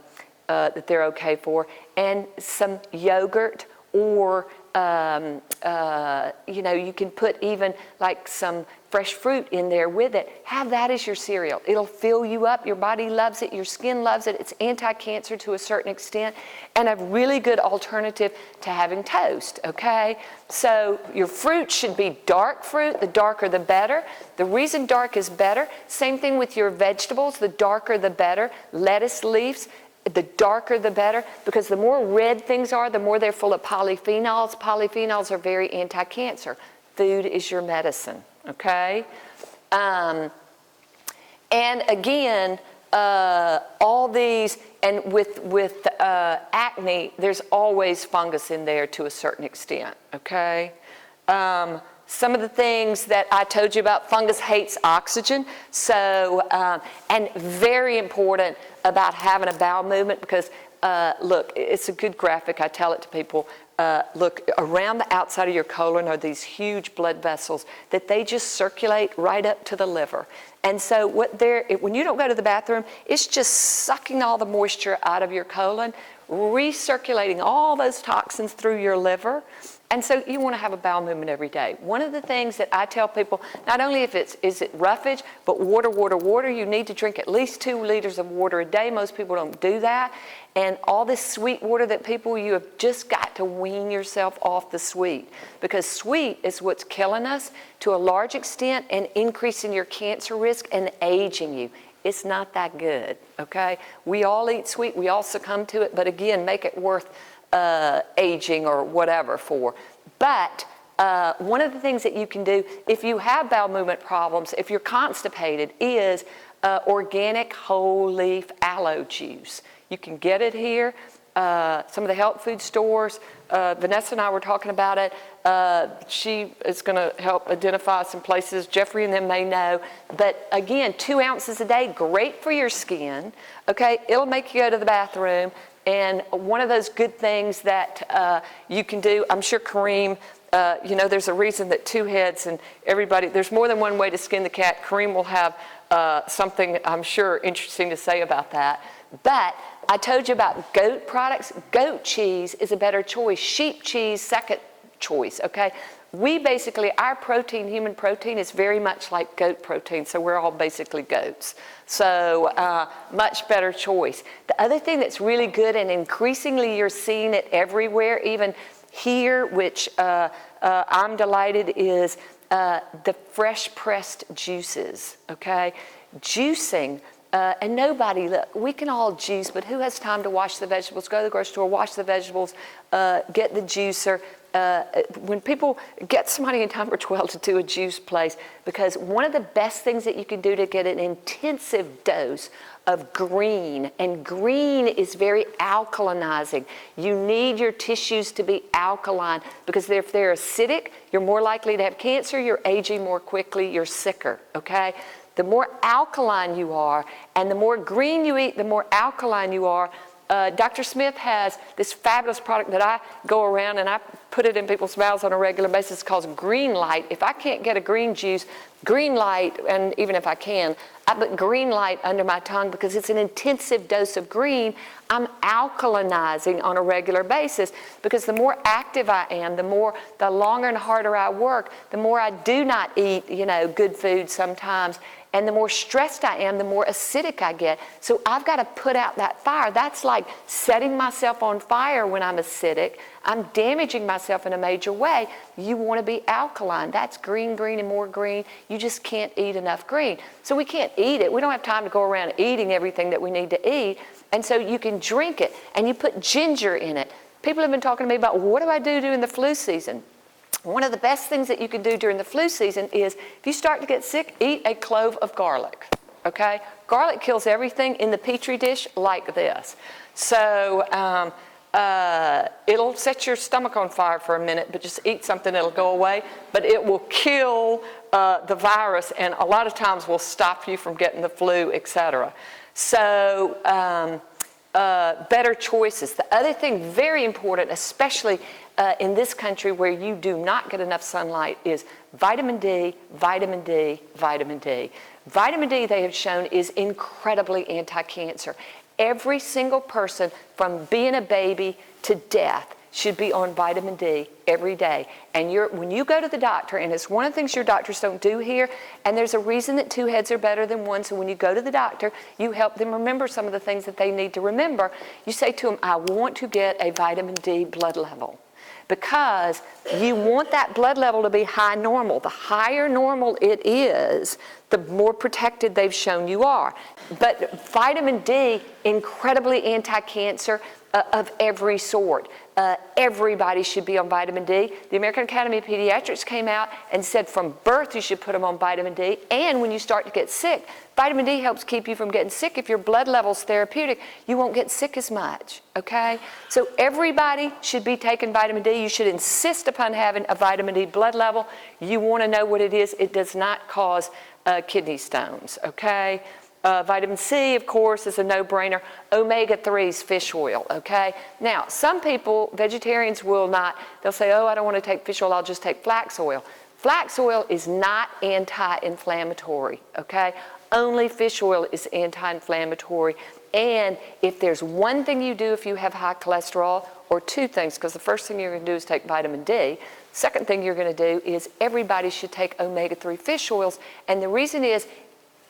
S1: they're okay for, and some yogurt, or, you know, you can put even like some fresh fruit in there with it. Have that as your cereal. It'll fill you up. Your body loves it. Your skin loves it. It's anti-cancer to a certain extent, and a really good alternative to having toast, okay? So your fruit should be dark fruit. The darker the better. The reason dark is better, same thing with your vegetables. The darker the better. Lettuce leaves, the darker the better, because the more red things are, the more they're full of polyphenols. Polyphenols are very anti-cancer. Food is your medicine, okay? And again, all these, and with acne, there's always fungus in there to a certain extent, okay? Some of the things that I told you about, fungus hates oxygen, so, and very important about having a bowel movement, because look, it's a good graphic, I tell it to people. Look, around the outside of your colon are these huge blood vessels that they just circulate right up to the liver. And so when you don't go to the bathroom, it's just sucking all the moisture out of your colon, recirculating all those toxins through your liver. And so you want to have a bowel movement every day. One of the things that I tell people, not only is it roughage, but water, you need to drink at least 2 liters of water a day. Most people don't do that. And all this sweet water that you have just got to wean yourself off the sweet, because sweet is what's killing us to a large extent and increasing your cancer risk and aging you. It's not that good, okay? We all eat sweet, we all succumb to it, but again, make it worth aging or whatever for. But one of the things that you can do if you have bowel movement problems, if you're constipated, is organic whole leaf aloe juice. You can get it here. Some of the health food stores, Vanessa and I were talking about it. She is going to help identify some places. Jeffrey and them may know. But again, 2 ounces a day, great for your skin. Okay, it'll make you go to the bathroom. And one of those good things that you can do, I'm sure Kareem you know, there's a reason that two heads and everybody, there's more than one way to skin the cat. Kareem will have something, I'm sure, interesting to say about that. But I told you about goat products. Goat cheese is a better choice. Sheep cheese, second choice, okay? We basically, our protein, human protein, is very much like goat protein, so we're all basically goats. So much better choice. The other thing that's really good, and increasingly you're seeing it everywhere, even here, which I'm delighted, is the fresh pressed juices, okay? Juicing. And nobody, look, we can all juice, but who has time to wash the vegetables, go to the grocery store, wash the vegetables, get the juicer. When people get somebody in number 12 to do a juice place, because one of the best things that you can do to get an intensive dose of green, and green is very alkalinizing. You need your tissues to be alkaline, because if they're acidic, you're more likely to have cancer, you're aging more quickly, you're sicker, okay? The more alkaline you are, and the more green you eat, the more alkaline you are. Dr. Smith has this fabulous product that I go around and I put it in people's mouths on a regular basis. It's called Green Light. If I can't get a green juice, Green Light, and even if I can, I put Green Light under my tongue because it's an intensive dose of green. I'm alkalinizing on a regular basis, because the more active I am, the longer and harder I work, the more I do not eat, you know, good food sometimes. And the more stressed I am, the more acidic I get. So I've got to put out that fire. That's like setting myself on fire when I'm acidic. I'm damaging myself in a major way. You want to be alkaline. That's green, green, and more green. You just can't eat enough green. So we can't eat it. We don't have time to go around eating everything that we need to eat. And so you can drink it, and you put ginger in it. People have been talking to me about, what do I do during the flu season? One of the best things that you can do during the flu season is, if you start to get sick, eat a clove of garlic, okay? Garlic kills everything in the Petri dish like this. So it'll set your stomach on fire for a minute, but just eat something, it'll go away. But it will kill the virus, and a lot of times will stop you from getting the flu, etc. So better choices. The other thing, very important, especially in this country where you do not get enough sunlight, is vitamin D, vitamin D, vitamin D. Vitamin D, they have shown, is incredibly anti-cancer. Every single person, from being a baby to death, should be on vitamin D every day. And when you go to the doctor, and it's one of the things your doctors don't do here, and there's a reason that two heads are better than one, so when you go to the doctor, you help them remember some of the things that they need to remember. You say to them, I want to get a vitamin D blood level, because you want that blood level to be high normal. The higher normal it is, the more protected they've shown you are. But vitamin D, incredibly anti-cancer of every sort. Everybody should be on vitamin D. The American Academy of Pediatrics came out and said from birth you should put them on vitamin D. And when you start to get sick, vitamin D helps keep you from getting sick. If your blood level's therapeutic, you won't get sick as much, okay? So everybody should be taking vitamin D. You should insist upon having a vitamin D blood level. You want to know what it is. It does not cause kidney stones, okay? Vitamin C, of course, is a no-brainer. Omega-3s, fish oil, okay? Now, some people, vegetarians, will not. They'll say, oh, I don't want to take fish oil, I'll just take flax oil. Flax oil is not anti-inflammatory, okay? Only fish oil is anti-inflammatory. And if there's one thing you do if you have high cholesterol, or two things, because the first thing you're going to do is take vitamin D. Second thing you're going to do is everybody should take omega-3 fish oils. And the reason is,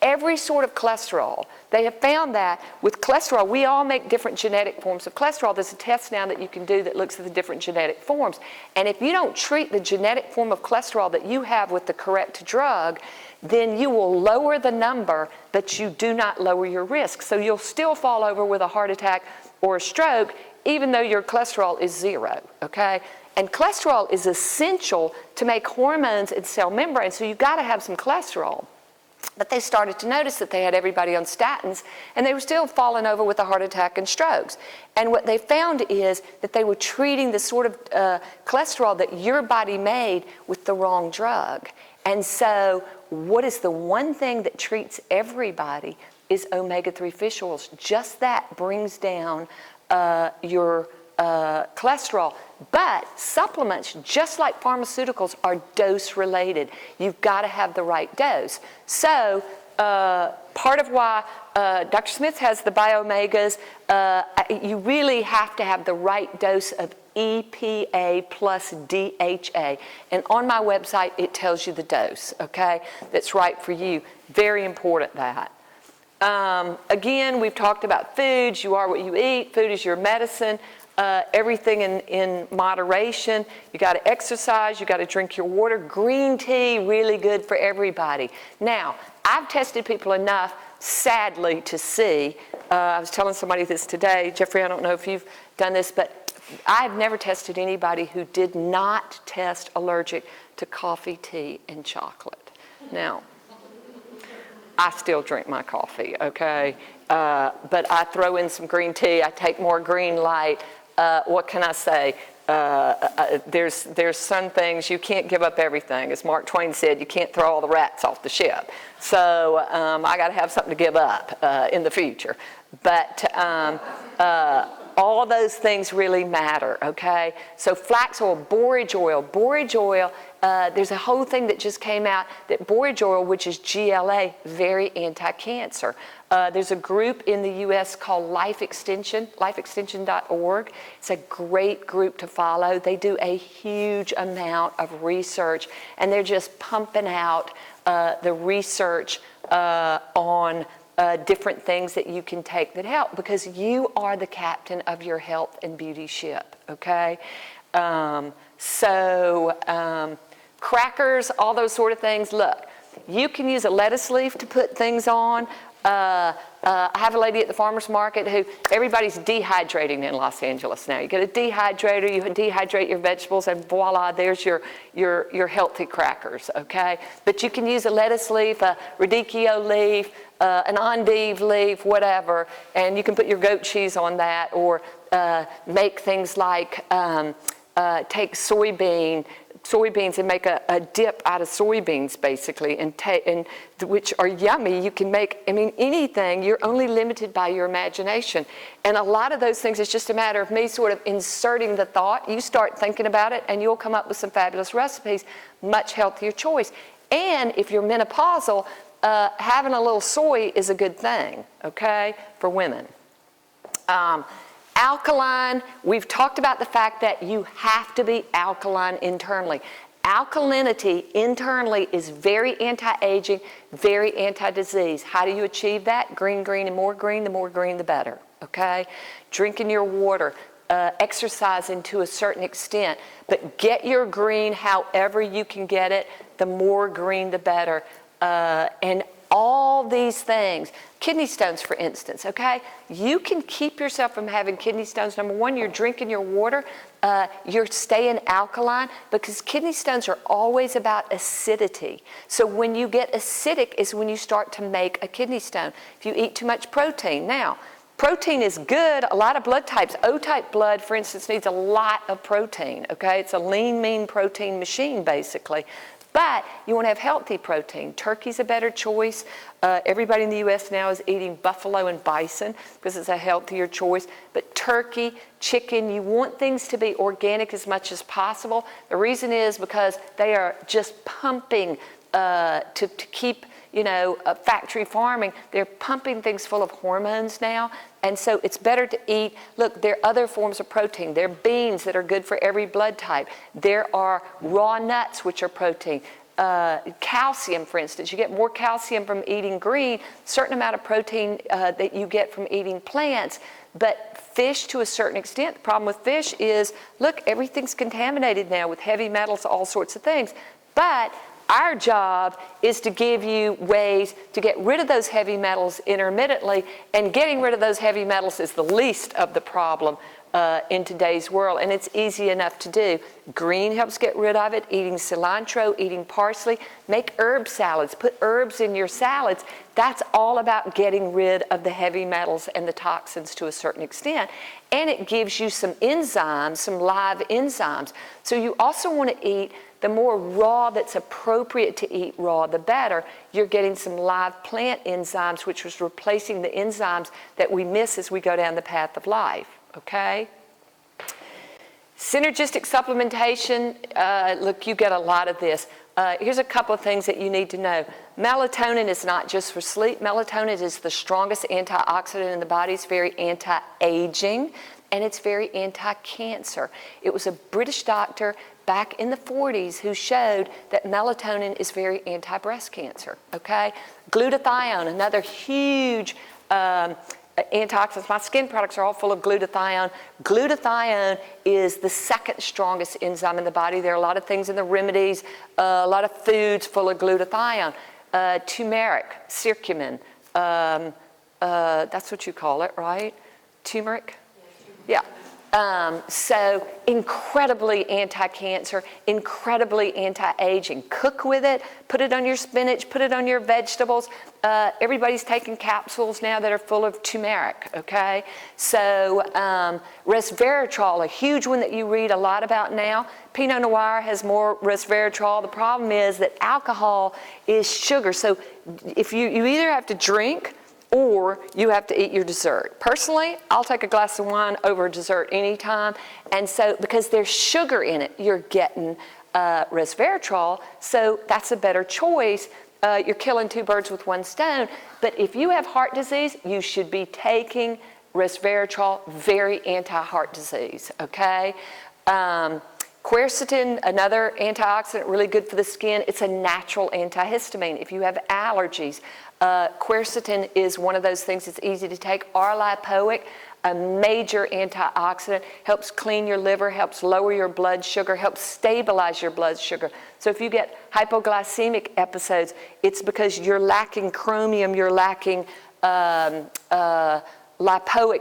S1: every sort of cholesterol, they have found that with cholesterol, we all make different genetic forms of cholesterol. There's a test now that you can do that looks at the different genetic forms. And if you don't treat the genetic form of cholesterol that you have with the correct drug, then you will lower the number, but you do not lower your risk. So you'll still fall over with a heart attack or a stroke, even though your cholesterol is zero, okay? And cholesterol is essential to make hormones in cell membranes, so you've got to have some cholesterol. But they started to notice that they had everybody on statins, and they were still falling over with a heart attack and strokes. And what they found is that they were treating the sort of cholesterol that your body made with the wrong drug. And so what is the one thing that treats everybody is omega-3 fish oils. Just that brings down your cholesterol. But supplements, just like pharmaceuticals, are dose related. You've got to have the right dose. So part of why Dr. Smith has the Biomegas, you really have to have the right dose of EPA plus DHA. And on my website, it tells you the dose, okay, that's right for you. Very important that. Again, we've talked about foods. You are what you eat. Food is your medicine. Everything in moderation. You got to exercise. You got to drink your water. Green tea, really good for everybody. Now, I've tested people enough, sadly, to see. I was telling somebody this today. Jeffrey, I don't know if you've done this, but I've never tested anybody who did not test allergic to coffee, tea, and chocolate. Now, I still drink my coffee, okay? But I throw in some green tea. I take more green light. What can I say? There's some things, you can't give up everything. As Mark Twain said, you can't throw all the rats off the ship. So I got to have something to give up in the future. But all those things really matter, okay? So flax oil, borage oil. Borage oil, there's a whole thing that just came out that borage oil, which is GLA, very anti-cancer. There's a group in the U.S. called Life Extension, lifeextension.org. It's a great group to follow. They do a huge amount of research, and they're just pumping out the research on different things that you can take that help, because you are the captain of your health and beauty ship, okay? Crackers, all those sort of things. Look, you can use a lettuce leaf to put things on. I have a lady at the farmer's market who, everybody's dehydrating in Los Angeles now. You get a dehydrator, you dehydrate your vegetables, and voila, there's your healthy crackers, okay? But you can use a lettuce leaf, a radicchio leaf, an endive leaf, whatever, and you can put your goat cheese on that, or make things like take soybeans and make a dip out of soybeans, basically, and which are yummy. You can make, I mean, anything. You're only limited by your imagination. And a lot of those things, it's just a matter of me sort of inserting the thought. You start thinking about it, and you'll come up with some fabulous recipes, much healthier choice. And if you're menopausal, having a little soy is a good thing, okay, for women. Alkaline, we've talked about the fact that you have to be alkaline internally. Alkalinity internally is very anti-aging, very anti-disease. How do you achieve that? Green, green, and more green. The more green, the better, okay? Drinking your water, exercising to a certain extent, but get your green however you can get it. The more green, the better. And all these things, kidney stones, for instance, okay? You can keep yourself from having kidney stones. Number one, you're drinking your water. You're staying alkaline, because kidney stones are always about acidity. So when you get acidic is when you start to make a kidney stone. If you eat too much protein. Now, protein is good. A lot of blood types, O-type blood, for instance, needs a lot of protein, okay? It's a lean, mean protein machine, basically. But you want to have healthy protein. Turkey's a better choice. Everybody in the U.S. now is eating buffalo and bison because it's a healthier choice. But turkey, chicken, you want things to be organic as much as possible. The reason is because they are just pumping to keep, you know, factory farming. They're pumping things full of hormones now. And so it's better to eat, look, there are other forms of protein. There are beans that are good for every blood type. There are raw nuts, which are protein. Calcium, for instance. You get more calcium from eating green, certain amount of protein that you get from eating plants. But fish, to a certain extent, the problem with fish is, look, everything's contaminated now with heavy metals, all sorts of things. But our job is to give you ways to get rid of those heavy metals intermittently, and getting rid of those heavy metals is the least of the problem in today's world, and it's easy enough to do. Green helps get rid of it, eating cilantro, eating parsley. Make herb salads, put herbs in your salads. That's all about getting rid of the heavy metals and the toxins to a certain extent, and it gives you some enzymes, some live enzymes. So you also want to eat the more raw that's appropriate to eat raw, the better. You're getting some live plant enzymes, which is replacing the enzymes that we miss as we go down the path of life, okay? Synergistic supplementation, look, you get a lot of this. Here's a couple of things that you need to know. Melatonin is not just for sleep. Melatonin is the strongest antioxidant in the body. It's very anti-aging, and it's very anti-cancer. It was a British doctor back in the 40s who showed that melatonin is very anti-breast cancer, okay? Glutathione, another huge antioxidants. My skin products are all full of glutathione. Glutathione is the second strongest enzyme in the body. There are a lot of things in the remedies, a lot of foods full of glutathione. Turmeric, curcumin, that's what you call it, right? Turmeric? Yeah. So incredibly anti-cancer, incredibly anti-aging. Cook with it, put it on your spinach, put it on your vegetables. Everybody's taking capsules now that are full of turmeric, okay? So resveratrol, a huge one that you read a lot about now. Pinot Noir has more resveratrol. The problem is that alcohol is sugar. So if you either have to drink or you have to eat your dessert. Personally, I'll take a glass of wine over a dessert anytime. And so, because there's sugar in it, you're getting resveratrol, so that's a better choice. You're killing two birds with one stone. But if you have heart disease, you should be taking resveratrol, very anti-heart disease, okay? Quercetin, another antioxidant, really good for the skin. It's a natural antihistamine. If you have allergies, quercetin is one of those things that's easy to take. R-lipoic, a major antioxidant, helps clean your liver, helps lower your blood sugar, helps stabilize your blood sugar. So if you get hypoglycemic episodes, it's because you're lacking chromium, you're lacking lipoic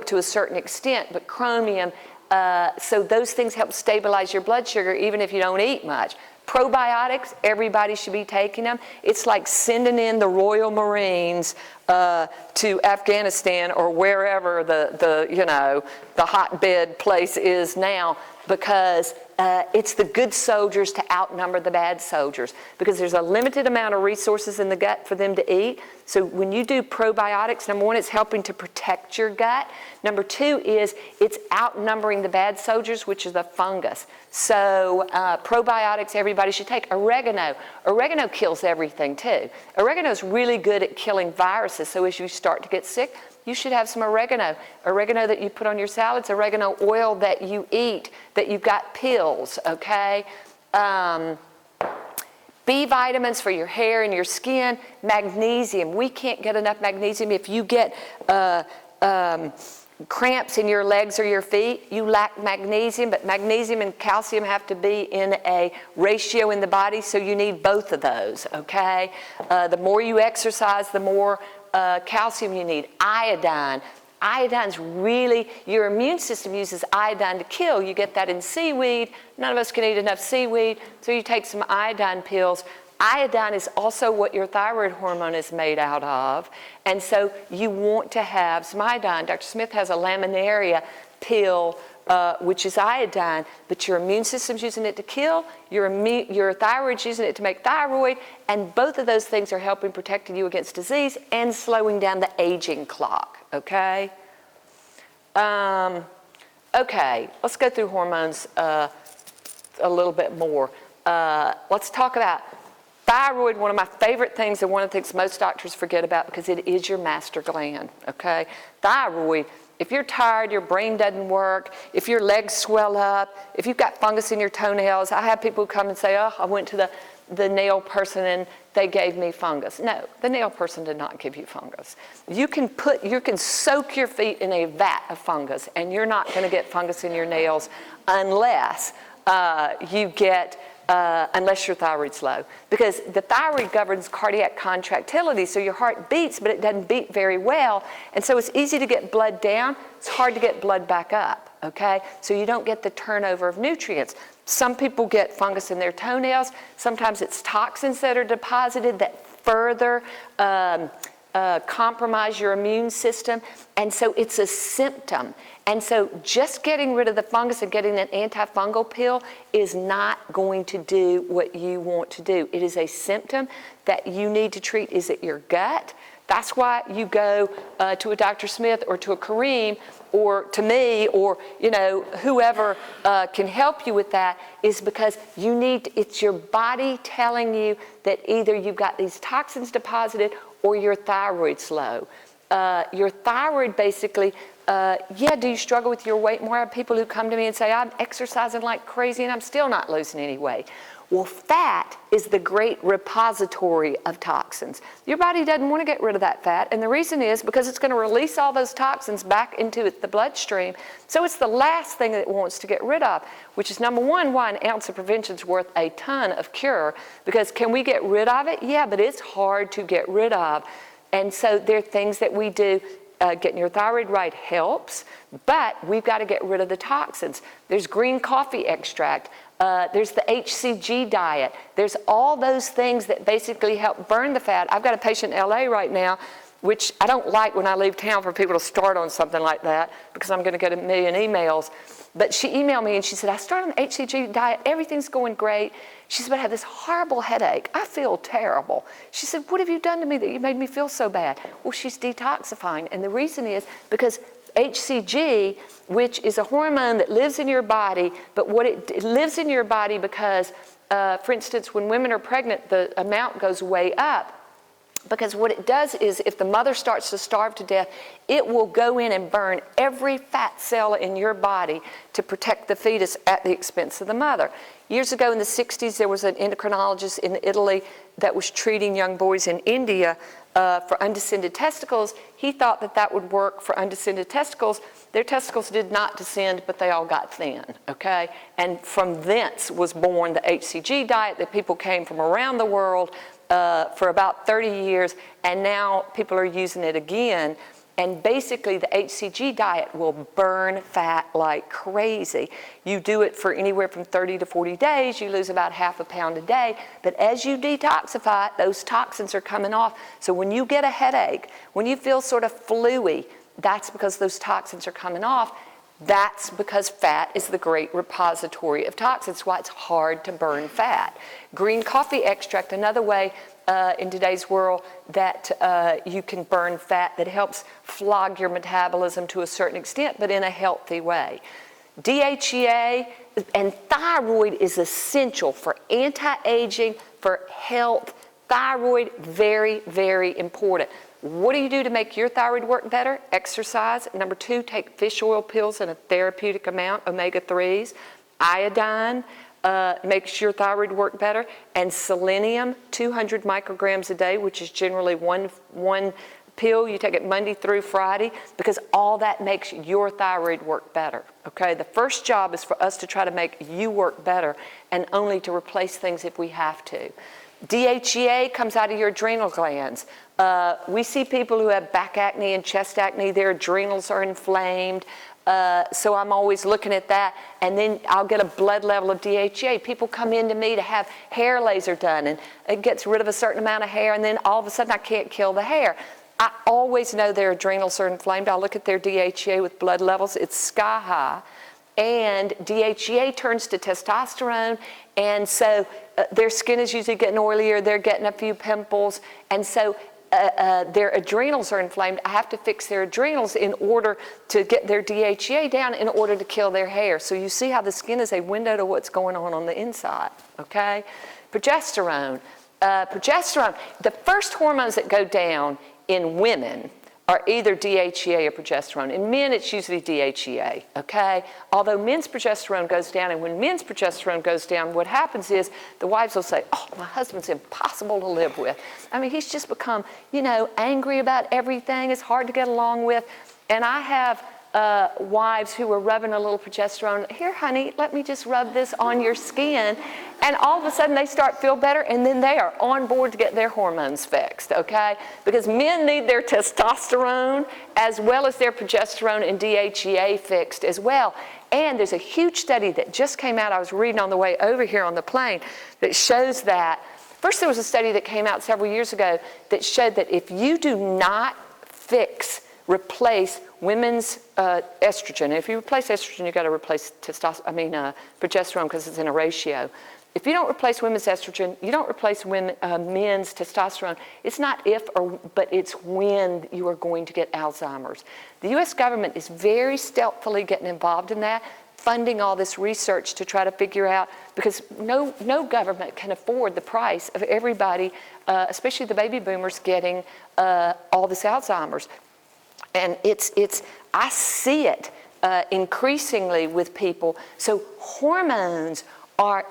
S1: to a certain extent, but chromium, so those things help stabilize your blood sugar even if you don't eat much. Probiotics, everybody should be taking them. It's like sending in the Royal Marines to Afghanistan or wherever the hotbed place is now, because it's the good soldiers to outnumber the bad soldiers, because there's a limited amount of resources in the gut for them to eat. So when you do probiotics, number one, it's helping to protect your gut. Number two is it's outnumbering the bad soldiers, which is the fungus. So probiotics everybody should take. Oregano. Oregano kills everything too. Oregano is really good at killing viruses. So as you start to get sick, you should have some oregano. Oregano that you put on your salads, oregano oil that you eat, that you've got pills, okay? B vitamins for your hair and your skin. Magnesium. We can't get enough magnesium. If you get cramps in your legs or your feet, you lack magnesium, but magnesium and calcium have to be in a ratio in the body, so you need both of those, okay? The more you exercise, the more calcium you need. Iodine. Iodine's really, your immune system uses iodine to kill. You get that in seaweed. None of us can eat enough seaweed, so you take some iodine pills. Iodine is also what your thyroid hormone is made out of, and so you want to have some iodine. Dr. Smith has a laminaria pill, which is iodine, but your immune system's using it to kill, your thyroid's using it to make thyroid, and both of those things are helping protecting you against disease and slowing down the aging clock, okay? Okay, let's go through hormones a little bit more. Let's talk about thyroid, one of my favorite things, and one of the things most doctors forget about because it is your master gland, okay? Thyroid, if you're tired, your brain doesn't work, if your legs swell up, if you've got fungus in your toenails, I have people who come and say, oh, I went to the nail person and they gave me fungus. No, the nail person did not give you fungus. You can soak your feet in a vat of fungus and you're not going to get fungus in your nails unless unless your thyroid's low. Because the thyroid governs cardiac contractility, so your heart beats, but it doesn't beat very well. And so it's easy to get blood down. It's hard to get blood back up, okay? So you don't get the turnover of nutrients. Some people get fungus in their toenails. Sometimes it's toxins that are deposited that further compromise your immune system. And so it's a symptom. And so just getting rid of the fungus and getting an antifungal pill is not going to do what you want to do. It is a symptom that you need to treat. Is it your gut? That's why you go to a Dr. Smith or to a Kareem or to me or, whoever can help you with that, is because it's your body telling you that either you've got these toxins deposited or your thyroid's low. Your thyroid basically, do you struggle with your weight more? I have people who come to me and say, I'm exercising like crazy and I'm still not losing any weight. Well, fat is the great repository of toxins. Your body doesn't want to get rid of that fat, and the reason is because it's going to release all those toxins back into the bloodstream. So it's the last thing that it wants to get rid of, which is number one, why an ounce of prevention is worth a ton of cure. Because can we get rid of it? Yeah, but it's hard to get rid of. And so there are things that we do. Getting your thyroid right helps, but we've got to get rid of the toxins. There's green coffee extract. There's the HCG diet. There's all those things that basically help burn the fat. I've got a patient in LA right now, which I don't like when I leave town for people to start on something like that because I'm going to get a million emails. But she emailed me and she said, I started on the HCG diet. Everything's going great. She said, but I have this horrible headache. I feel terrible. She said, what have you done to me that you made me feel so bad? Well, she's detoxifying. And the reason is because HCG, which is a hormone that lives in your body, but it lives in your body because, for instance, when women are pregnant, the amount goes way up. Because what it does is if the mother starts to starve to death, it will go in and burn every fat cell in your body to protect the fetus at the expense of the mother. Years ago in the 60s, there was an endocrinologist in Italy that was treating young boys in India for undescended testicles. He thought that would work for undescended testicles. Their testicles did not descend, but they all got thin, okay? And from thence was born the HCG diet that people came from around the world for about 30 years, and now people are using it again. And basically, the HCG diet will burn fat like crazy. You do it for anywhere from 30 to 40 days. You lose about half a pound a day. But as you detoxify it, those toxins are coming off. So when you get a headache, when you feel sort of fluey, that's because those toxins are coming off. That's because fat is the great repository of toxins. That's why it's hard to burn fat. Green coffee extract, another way in today's world that you can burn fat that helps flog your metabolism to a certain extent, but in a healthy way. DHEA and thyroid is essential for anti-aging, for health. Thyroid, very, very important. What do you do to make your thyroid work better? Exercise. Number 2, take fish oil pills in a therapeutic amount, omega-3s. Iodine makes your thyroid work better. And selenium, 200 micrograms a day, which is generally one pill. You take it Monday through Friday because all that makes your thyroid work better. Okay, the first job is for us to try to make you work better and only to replace things if we have to. DHEA comes out of your adrenal glands. We see people who have back acne and chest acne, their adrenals are inflamed. So I'm always looking at that, and then I'll get a blood level of DHEA. People come in to me to have hair laser done, and it gets rid of a certain amount of hair, and then all of a sudden I can't kill the hair. I always know their adrenals are inflamed. I'll look at their DHEA with blood levels. It's sky high. And DHEA turns to testosterone, and so their skin is usually getting oilier, they're getting a few pimples, and so their adrenals are inflamed. I have to fix their adrenals in order to get their DHEA down in order to kill their hair. So you see how the skin is a window to what's going on the inside, okay? Progesterone. Progesterone, the first hormones that go down in women are either DHEA or progesterone. In men, it's usually DHEA, okay? Although men's progesterone goes down, and when men's progesterone goes down, what happens is the wives will say, oh, my husband's impossible to live with. I mean, he's just become, angry about everything. It's hard to get along with. And I have wives who are rubbing a little progesterone. Here, honey, let me just rub this on your skin. And all of a sudden they start to feel better, and then they are on board to get their hormones fixed, okay? Because men need their testosterone as well as their progesterone and DHEA fixed as well. And there's a huge study that just came out, I was reading on the way over here on the plane, that shows that, first there was a study that came out several years ago that showed that if you do not fix replace women's estrogen. If you replace estrogen, you've got to replace progesterone because it's in a ratio. If you don't replace women's estrogen, you don't replace men's testosterone. It's not if, but it's when you are going to get Alzheimer's. The U.S. government is very stealthily getting involved in that, funding all this research to try to figure out, because no government can afford the price of everybody, especially the baby boomers, getting all this Alzheimer's. And I see it increasingly with people. So hormones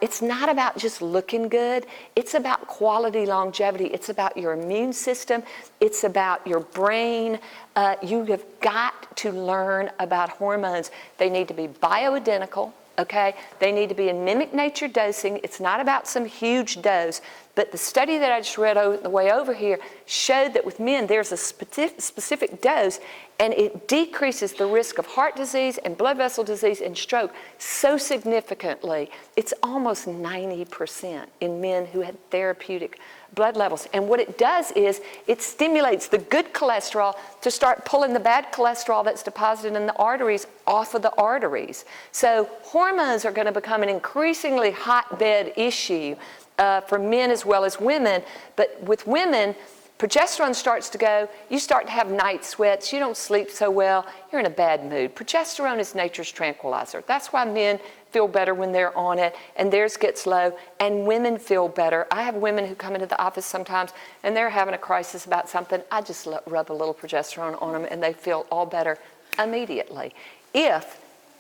S1: it's not about just looking good. It's about quality longevity. It's about your immune system. It's about your brain. You have got to learn about hormones. They need to be bioidentical, okay? They need to be in mimic nature dosing. It's not about some huge dose. But the study that I just read on the way over here showed that with men, there's a specific dose, and it decreases the risk of heart disease and blood vessel disease and stroke so significantly. It's almost 90% in men who had therapeutic blood levels. And what it does is it stimulates the good cholesterol to start pulling the bad cholesterol that's deposited in the arteries off of the arteries. So hormones are going to become an increasingly hotbed issue for men as well as women. But with women, progesterone starts to go, you start to have night sweats, you don't sleep so well, you're in a bad mood. Progesterone is nature's tranquilizer. That's why men feel better when they're on it, and theirs gets low, and women feel better. I have women who come into the office sometimes, and they're having a crisis about something. I just rub a little progesterone on them, and they feel all better immediately. If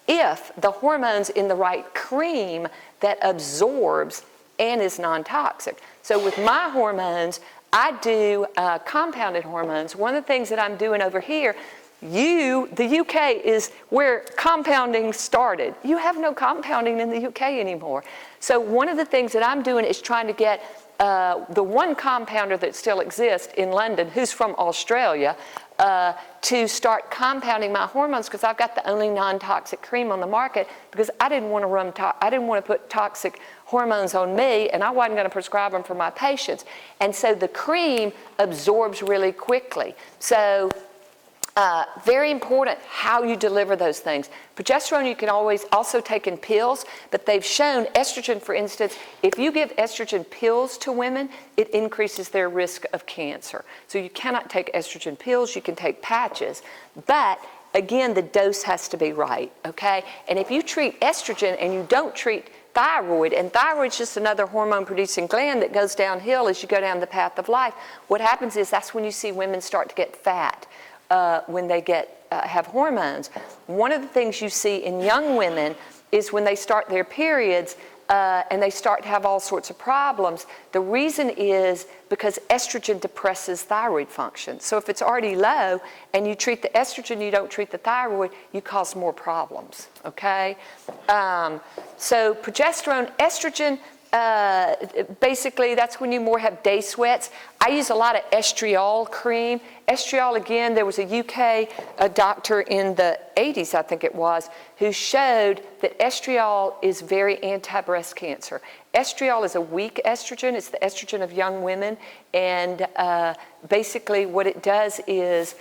S1: the hormone's in the right cream that absorbs and is non-toxic. So with my hormones, I do compounded hormones. One of the things that I'm doing over here, the UK is where compounding started. You have no compounding in the UK anymore. So one of the things that I'm doing is trying to get the one compounder that still exists in London, who's from Australia, to start compounding my hormones, because I've got the only non-toxic cream on the market, because I didn't want to put toxic hormones on me, and I wasn't going to prescribe them for my patients. And so the cream absorbs really quickly. So very important how you deliver those things. Progesterone you can always also take in pills, but they've shown estrogen, for instance, if you give estrogen pills to women, it increases their risk of cancer. So you cannot take estrogen pills, you can take patches, but again, the dose has to be right, okay? And if you treat estrogen and you don't treat thyroid, and thyroid's just another hormone-producing gland that goes downhill as you go down the path of life, what happens is that's when you see women start to get fat. When they have hormones. One of the things you see in young women is when they start their periods and they start to have all sorts of problems. The reason is because estrogen depresses thyroid function. So if it's already low and you treat the estrogen, you don't treat the thyroid, you cause more problems, okay? So progesterone, estrogen, basically that's when you more have day sweats. I use a lot of estriol cream. Estriol, again, there was a UK doctor in the 80s, I think it was, who showed that estriol is very anti-breast cancer. Estriol is a weak estrogen. It's the estrogen of young women, and basically what it does is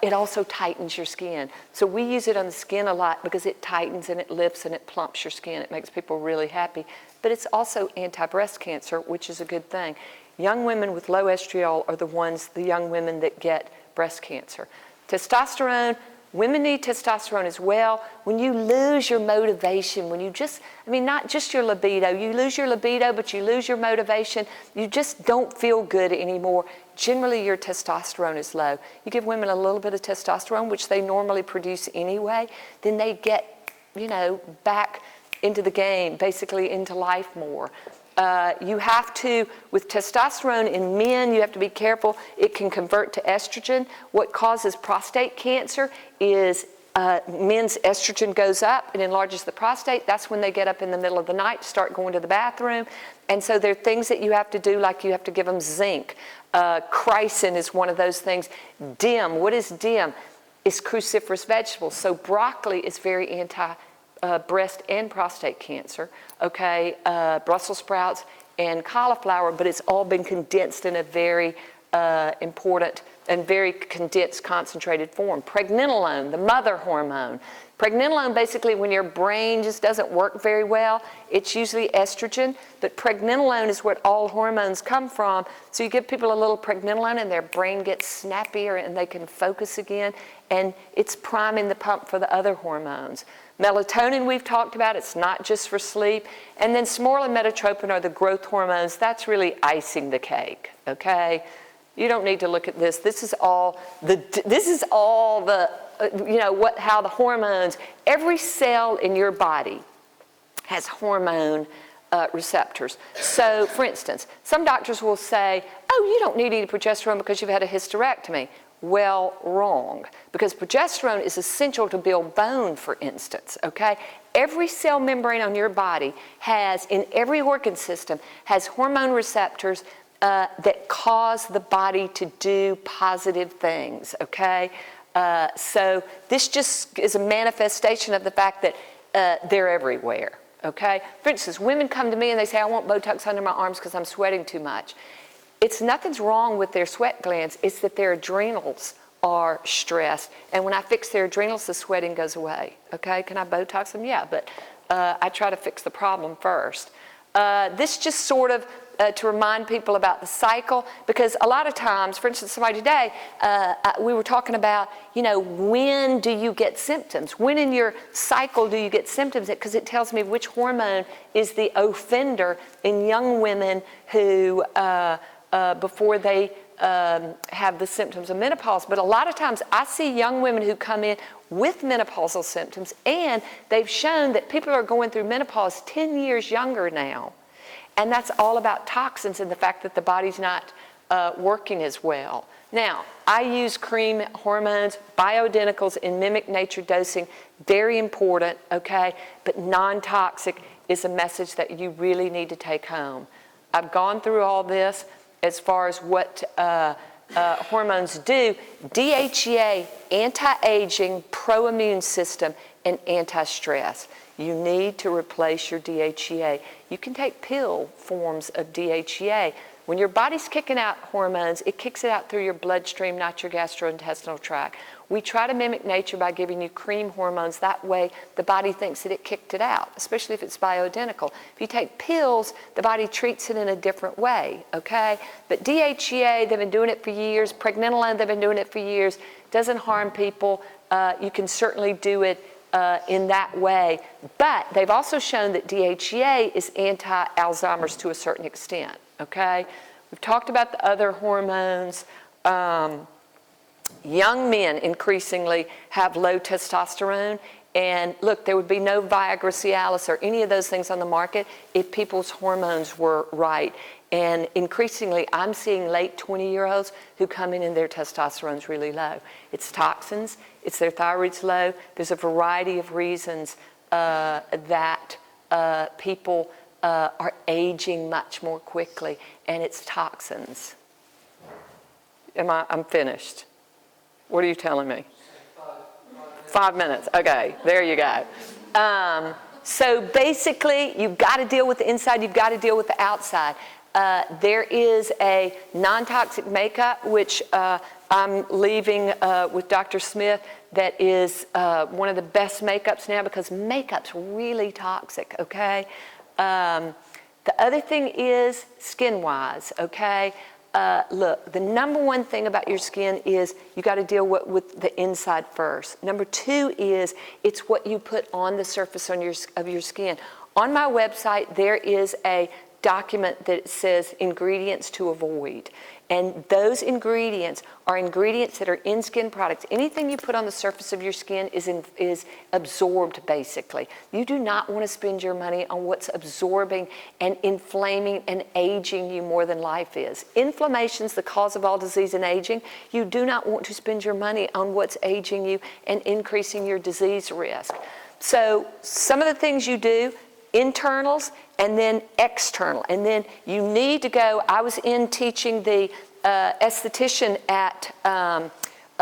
S1: it also tightens your skin. So we use it on the skin a lot because it tightens and it lifts and it plumps your skin. It makes people really happy. But it's also anti-breast cancer, which is a good thing. Young women with low estriol are the young women that get breast cancer. Testosterone, women need testosterone as well. When you lose your motivation, when you just, not just your libido, you lose your libido, but you lose your motivation, you just don't feel good anymore. Generally, your testosterone is low. You give women a little bit of testosterone, which they normally produce anyway, then they get, back into the game, basically into life more. You have to, with testosterone in men, you have to be careful. It can convert to estrogen. What causes prostate cancer is men's estrogen goes up, it enlarges the prostate. That's when they get up in the middle of the night to start going to the bathroom. And so there are things that you have to do, like you have to give them zinc. Chrysin is one of those things. DIM, what is DIM? It's cruciferous vegetables. So broccoli is very breast and prostate cancer, okay, Brussels sprouts and cauliflower, but it's all been condensed in a very important in very condensed, concentrated form. Pregnenolone, the mother hormone. Pregnenolone, basically, when your brain just doesn't work very well, it's usually estrogen, but pregnenolone is what all hormones come from. So you give people a little pregnenolone and their brain gets snappier and they can focus again, and it's priming the pump for the other hormones. Melatonin we've talked about, it's not just for sleep. And then smorol and metotropin are the growth hormones. That's really icing the cake, okay? You don't need to look at this. This is all the how the hormones, every cell in your body has hormone receptors. So, for instance, some doctors will say, oh, you don't need any progesterone because you've had a hysterectomy. Well, wrong, because progesterone is essential to build bone, for instance, okay? Every cell membrane on your body has, in every organ system, has hormone receptors that cause the body to do positive things, okay? So this just is a manifestation of the fact that they're everywhere, okay? For instance, women come to me and they say, I want Botox under my arms because I'm sweating too much. Nothing's wrong with their sweat glands, it's that their adrenals are stressed. And when I fix their adrenals, the sweating goes away, okay? Can I Botox them? Yeah, but I try to fix the problem first. This just sort of to remind people about the cycle, because a lot of times, for instance, somebody today, we were talking about, when do you get symptoms? When in your cycle do you get symptoms? Because it tells me which hormone is the offender in young women who, before they have the symptoms of menopause. But a lot of times I see young women who come in with menopausal symptoms, and they've shown that people are going through menopause 10 years younger now. And that's all about toxins and the fact that the body's not working as well. Now, I use cream hormones, bioidenticals in mimic nature dosing, very important, okay? But non-toxic is a message that you really need to take home. I've gone through all this as far as what hormones do. DHEA, anti-aging, pro-immune system, and anti-stress. You need to replace your DHEA. You can take pill forms of DHEA. When your body's kicking out hormones, it kicks it out through your bloodstream, not your gastrointestinal tract. We try to mimic nature by giving you cream hormones. That way, the body thinks that it kicked it out, especially if it's bioidentical. If you take pills, the body treats it in a different way, okay? But DHEA, they've been doing it for years. Pregnenolone, they've been doing it for years. Doesn't harm people. You can certainly do it in that way. But they've also shown that DHEA is anti-Alzheimer's to a certain extent, okay? We've talked about the other hormones. Young men increasingly have low testosterone. And look, there would be no Viagra, Cialis, or any of those things on the market if people's hormones were right. And increasingly, I'm seeing late 20-year-olds who come in and their testosterone's really low. It's toxins, it's their thyroid's low. There's a variety of reasons that people are aging much more quickly, and it's toxins. I'm finished. What are you telling me? 5 minutes. Okay, there you go. So basically, you've got to deal with the inside, you've got to deal with the outside. There is a non-toxic makeup, which I'm leaving with Dr. Smith, that is one of the best makeups now, because makeup's really toxic, okay? The other thing is skin-wise, okay? Look, the number one thing about your skin is you got to deal with the inside first. Number two is it's what you put on the surface of your skin. On my website, there is a document that says ingredients to avoid. And those ingredients are ingredients that are in skin products. Anything you put on the surface of your skin is absorbed, basically. You do not want to spend your money on what's absorbing and inflaming and aging you more than life is. Inflammation's the cause of all disease and aging. You do not want to spend your money on what's aging you and increasing your disease risk. So some of the things you do, internals and then external. And then you need to go, I was in teaching the esthetician at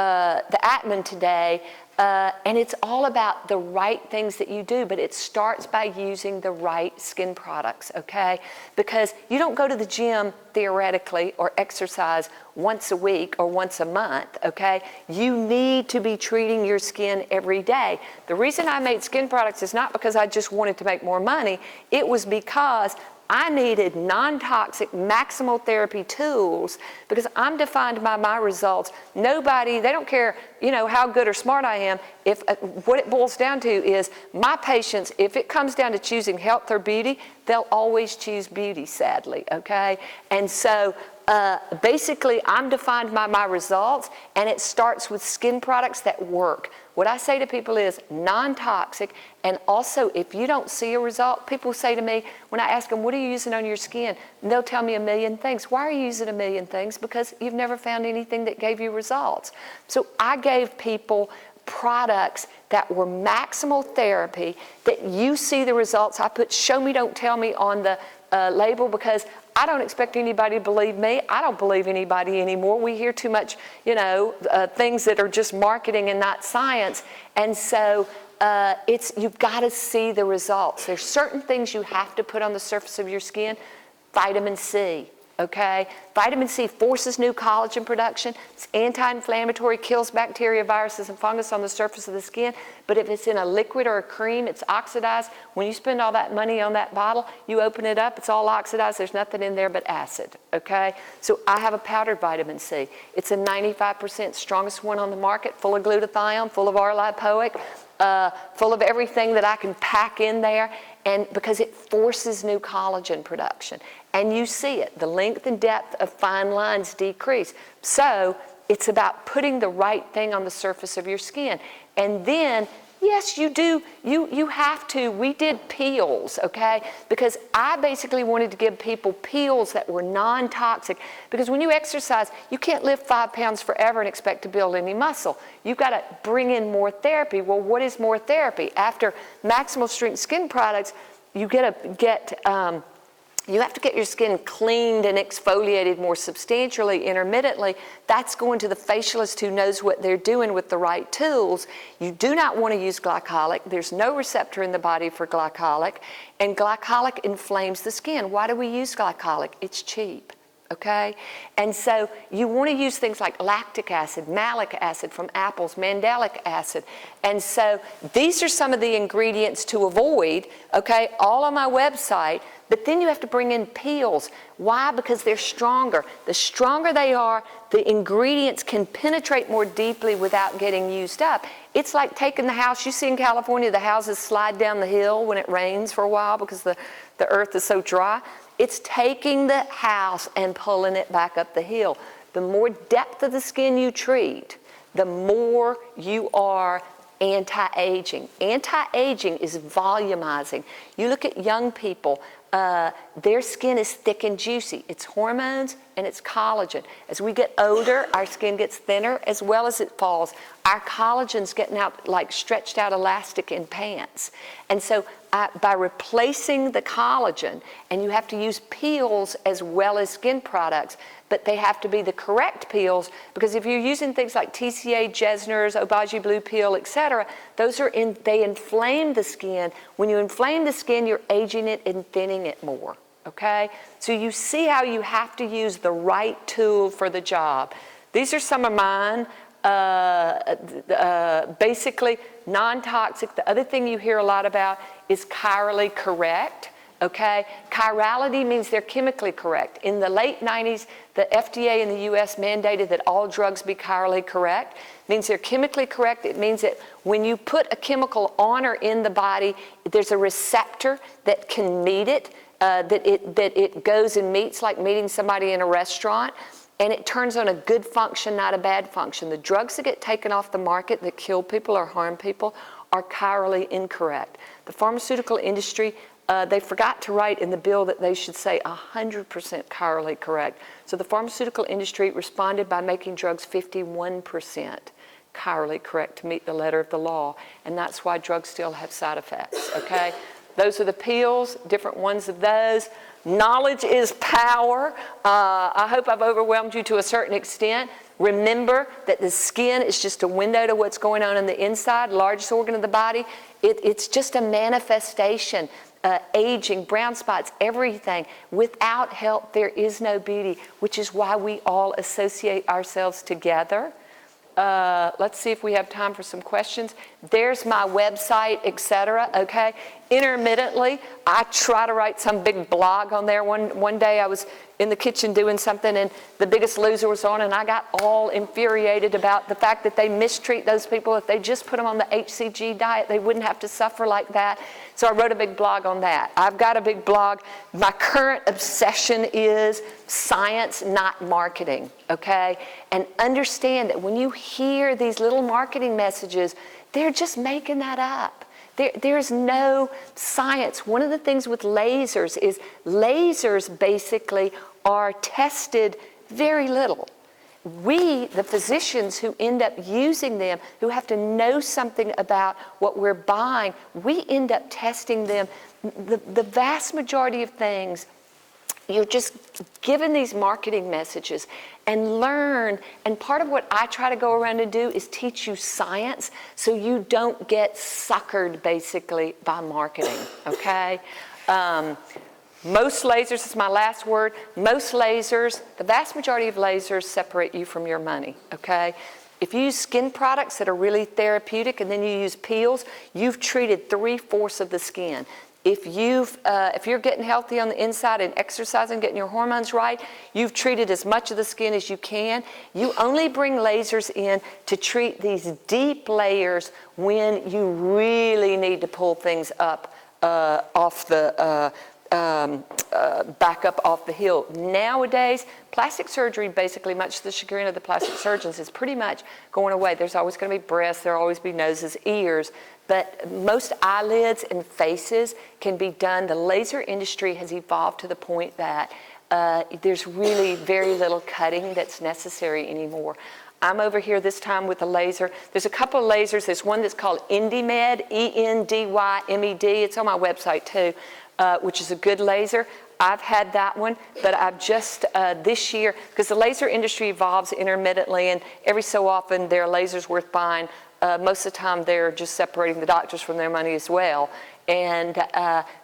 S1: the Atman today, and it's all about the right things that you do, but it starts by using the right skin products, okay? Because you don't go to the gym theoretically or exercise once a week or once a month, okay? You need to be treating your skin every day. The reason I made skin products is not because I just wanted to make more money. It was because I needed non-toxic maximal therapy tools because I'm defined by my results. Nobody, they don't care, you know, how good or smart I am. If what it boils down to is my patients, if it comes down to choosing health or beauty, they'll always choose beauty, sadly, okay? And so basically, I'm defined by my results, and it starts with skin products that work. What I say to people is non-toxic, and also if you don't see a result, people say to me, when I ask them, what are you using on your skin? And they'll tell me a million things. Why are you using a million things? Because you've never found anything that gave you results. So I gave people products that were maximal therapy, that you see the results. I put show me, don't tell me on the label because I don't expect anybody to believe me. I don't believe anybody anymore. We hear too much, you know, things that are just marketing and not science. And so you've got to see the results. There's certain things you have to put on the surface of your skin. Vitamin C, okay? Vitamin C forces new collagen production. It's anti-inflammatory, kills bacteria, viruses, and fungus on the surface of the skin. But if it's in a liquid or a cream, it's oxidized. When you spend all that money on that bottle, you open it up, it's all oxidized. There's nothing in there but acid, okay? So I have a powdered vitamin C. It's a 95% strongest one on the market, full of glutathione, full of R-lipoic, full of everything that I can pack in there, and because it forces new collagen production. And you see it, the length and depth of fine lines decrease. So it's about putting the right thing on the surface of your skin. And then, yes, you do, you have to, we did peels, okay? Because I basically wanted to give people peels that were non-toxic. Because when you exercise, you can't lift 5 pounds forever and expect to build any muscle. You've got to bring in more therapy. Well, what is more therapy? After maximal strength skin products, you you have to get your skin cleaned and exfoliated more substantially, intermittently. That's going to the facialist who knows what they're doing with the right tools. You do not want to use glycolic. There's no receptor in the body for glycolic, and glycolic inflames the skin. Why do we use glycolic? It's cheap. Okay? And so you want to use things like lactic acid, malic acid from apples, mandelic acid. And so these are some of the ingredients to avoid, okay, all on my website. But then you have to bring in peels. Why? Because they're stronger. The stronger they are, the ingredients can penetrate more deeply without getting used up. It's like taking the house. You see in California, the houses slide down the hill when it rains for a while because the earth is so dry. It's taking the house and pulling it back up the hill. The more depth of the skin you treat, the more you are anti-aging. Anti-aging is volumizing. You look at young people, their skin is thick and juicy. It's hormones and it's collagen. As we get older, our skin gets thinner as well as it falls. Our collagen's getting out like stretched out elastic in pants. And so by replacing the collagen, and you have to use peels as well as skin products, but they have to be the correct peels, because if you're using things like TCA, Jesner's, Obagi Blue Peel, etc., they inflame the skin. When you inflame the skin, you're aging it and thinning it more, okay? So you see how you have to use the right tool for the job. These are some of mine. Basically non-toxic. The other thing you hear a lot about is chirally correct. Okay, chirality means they're chemically correct. In the late 90s, the FDA in the US mandated that all drugs be chirally correct. It means they're chemically correct. It means that when you put a chemical on or in the body, there's a receptor that can meet it, that it goes and meets, like meeting somebody in a restaurant. And it turns on a good function, not a bad function. The drugs that get taken off the market that kill people or harm people are chirally incorrect. The pharmaceutical industry, they forgot to write in the bill that they should say 100% chirally correct. So the pharmaceutical industry responded by making drugs 51% chirally correct to meet the letter of the law. And that's why drugs still have side effects, okay? Those are the peels, different ones of those. Knowledge is power. I hope I've overwhelmed you to a certain extent. Remember that the skin is just a window to what's going on the inside, largest organ of the body. It's just a manifestation. Aging, brown spots, everything. Without help, there is no beauty, which is why we all associate ourselves together. Let's see if we have time for some questions. There's my website, etc. Okay. Intermittently, I try to write some big blog on there. One day I was in the kitchen doing something and The Biggest Loser was on, and I got all infuriated about the fact that they mistreat those people. If they just put them on the HCG diet, they wouldn't have to suffer like that. So I wrote a big blog on that. I've got a big blog. My current obsession is science, not marketing, okay? And understand that when you hear these little marketing messages, they're just making that up. There's no science. One of the things with lasers is lasers basically are tested very little. We, the physicians who end up using them, who have to know something about what we're buying, we end up testing them. The vast majority of things, you're just given these marketing messages and learn. And part of what I try to go around and do is teach you science so you don't get suckered basically by marketing, okay? Most lasers, this is my last word, most lasers, the vast majority of lasers separate you from your money, okay? If you use skin products that are really therapeutic and then you use peels, you've treated 3/4 of the skin. If you're getting healthy on the inside and exercising, getting your hormones right, you've treated as much of the skin as you can. You only bring lasers in to treat these deep layers when you really need to pull things up off the back up off the hill. Nowadays, plastic surgery, basically, much to the chagrin of the plastic surgeons, is pretty much going away. There's always going to be breasts, there'll always be noses, ears, but most eyelids and faces can be done. The laser industry has evolved to the point that there's really very little cutting that's necessary anymore. I'm over here this time with a laser. There's a couple of lasers. There's one that's called EndyMed, ENDYMED. It's on my website too, which is a good laser. I've had that one, but I've just this year, because the laser industry evolves intermittently, and every so often there are lasers worth buying. Most of the time they're just separating the doctors from their money as well. And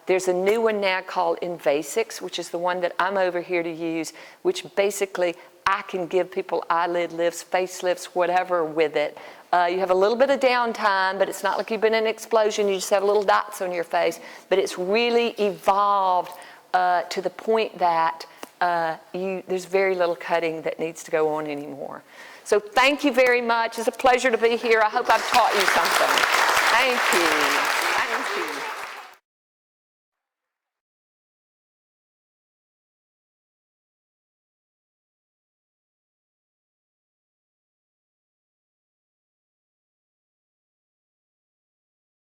S1: there's a new one now called Invasix, which is the one that I'm over here to use, which basically I can give people eyelid lifts, face lifts, whatever with it. You have a little bit of downtime, but it's not like you've been in an explosion. You just have little dots on your face. But it's really evolved to the point that there's very little cutting that needs to go on anymore. So thank you very much. It's a pleasure to be here. I hope I've taught you something. Thank you. Thank you.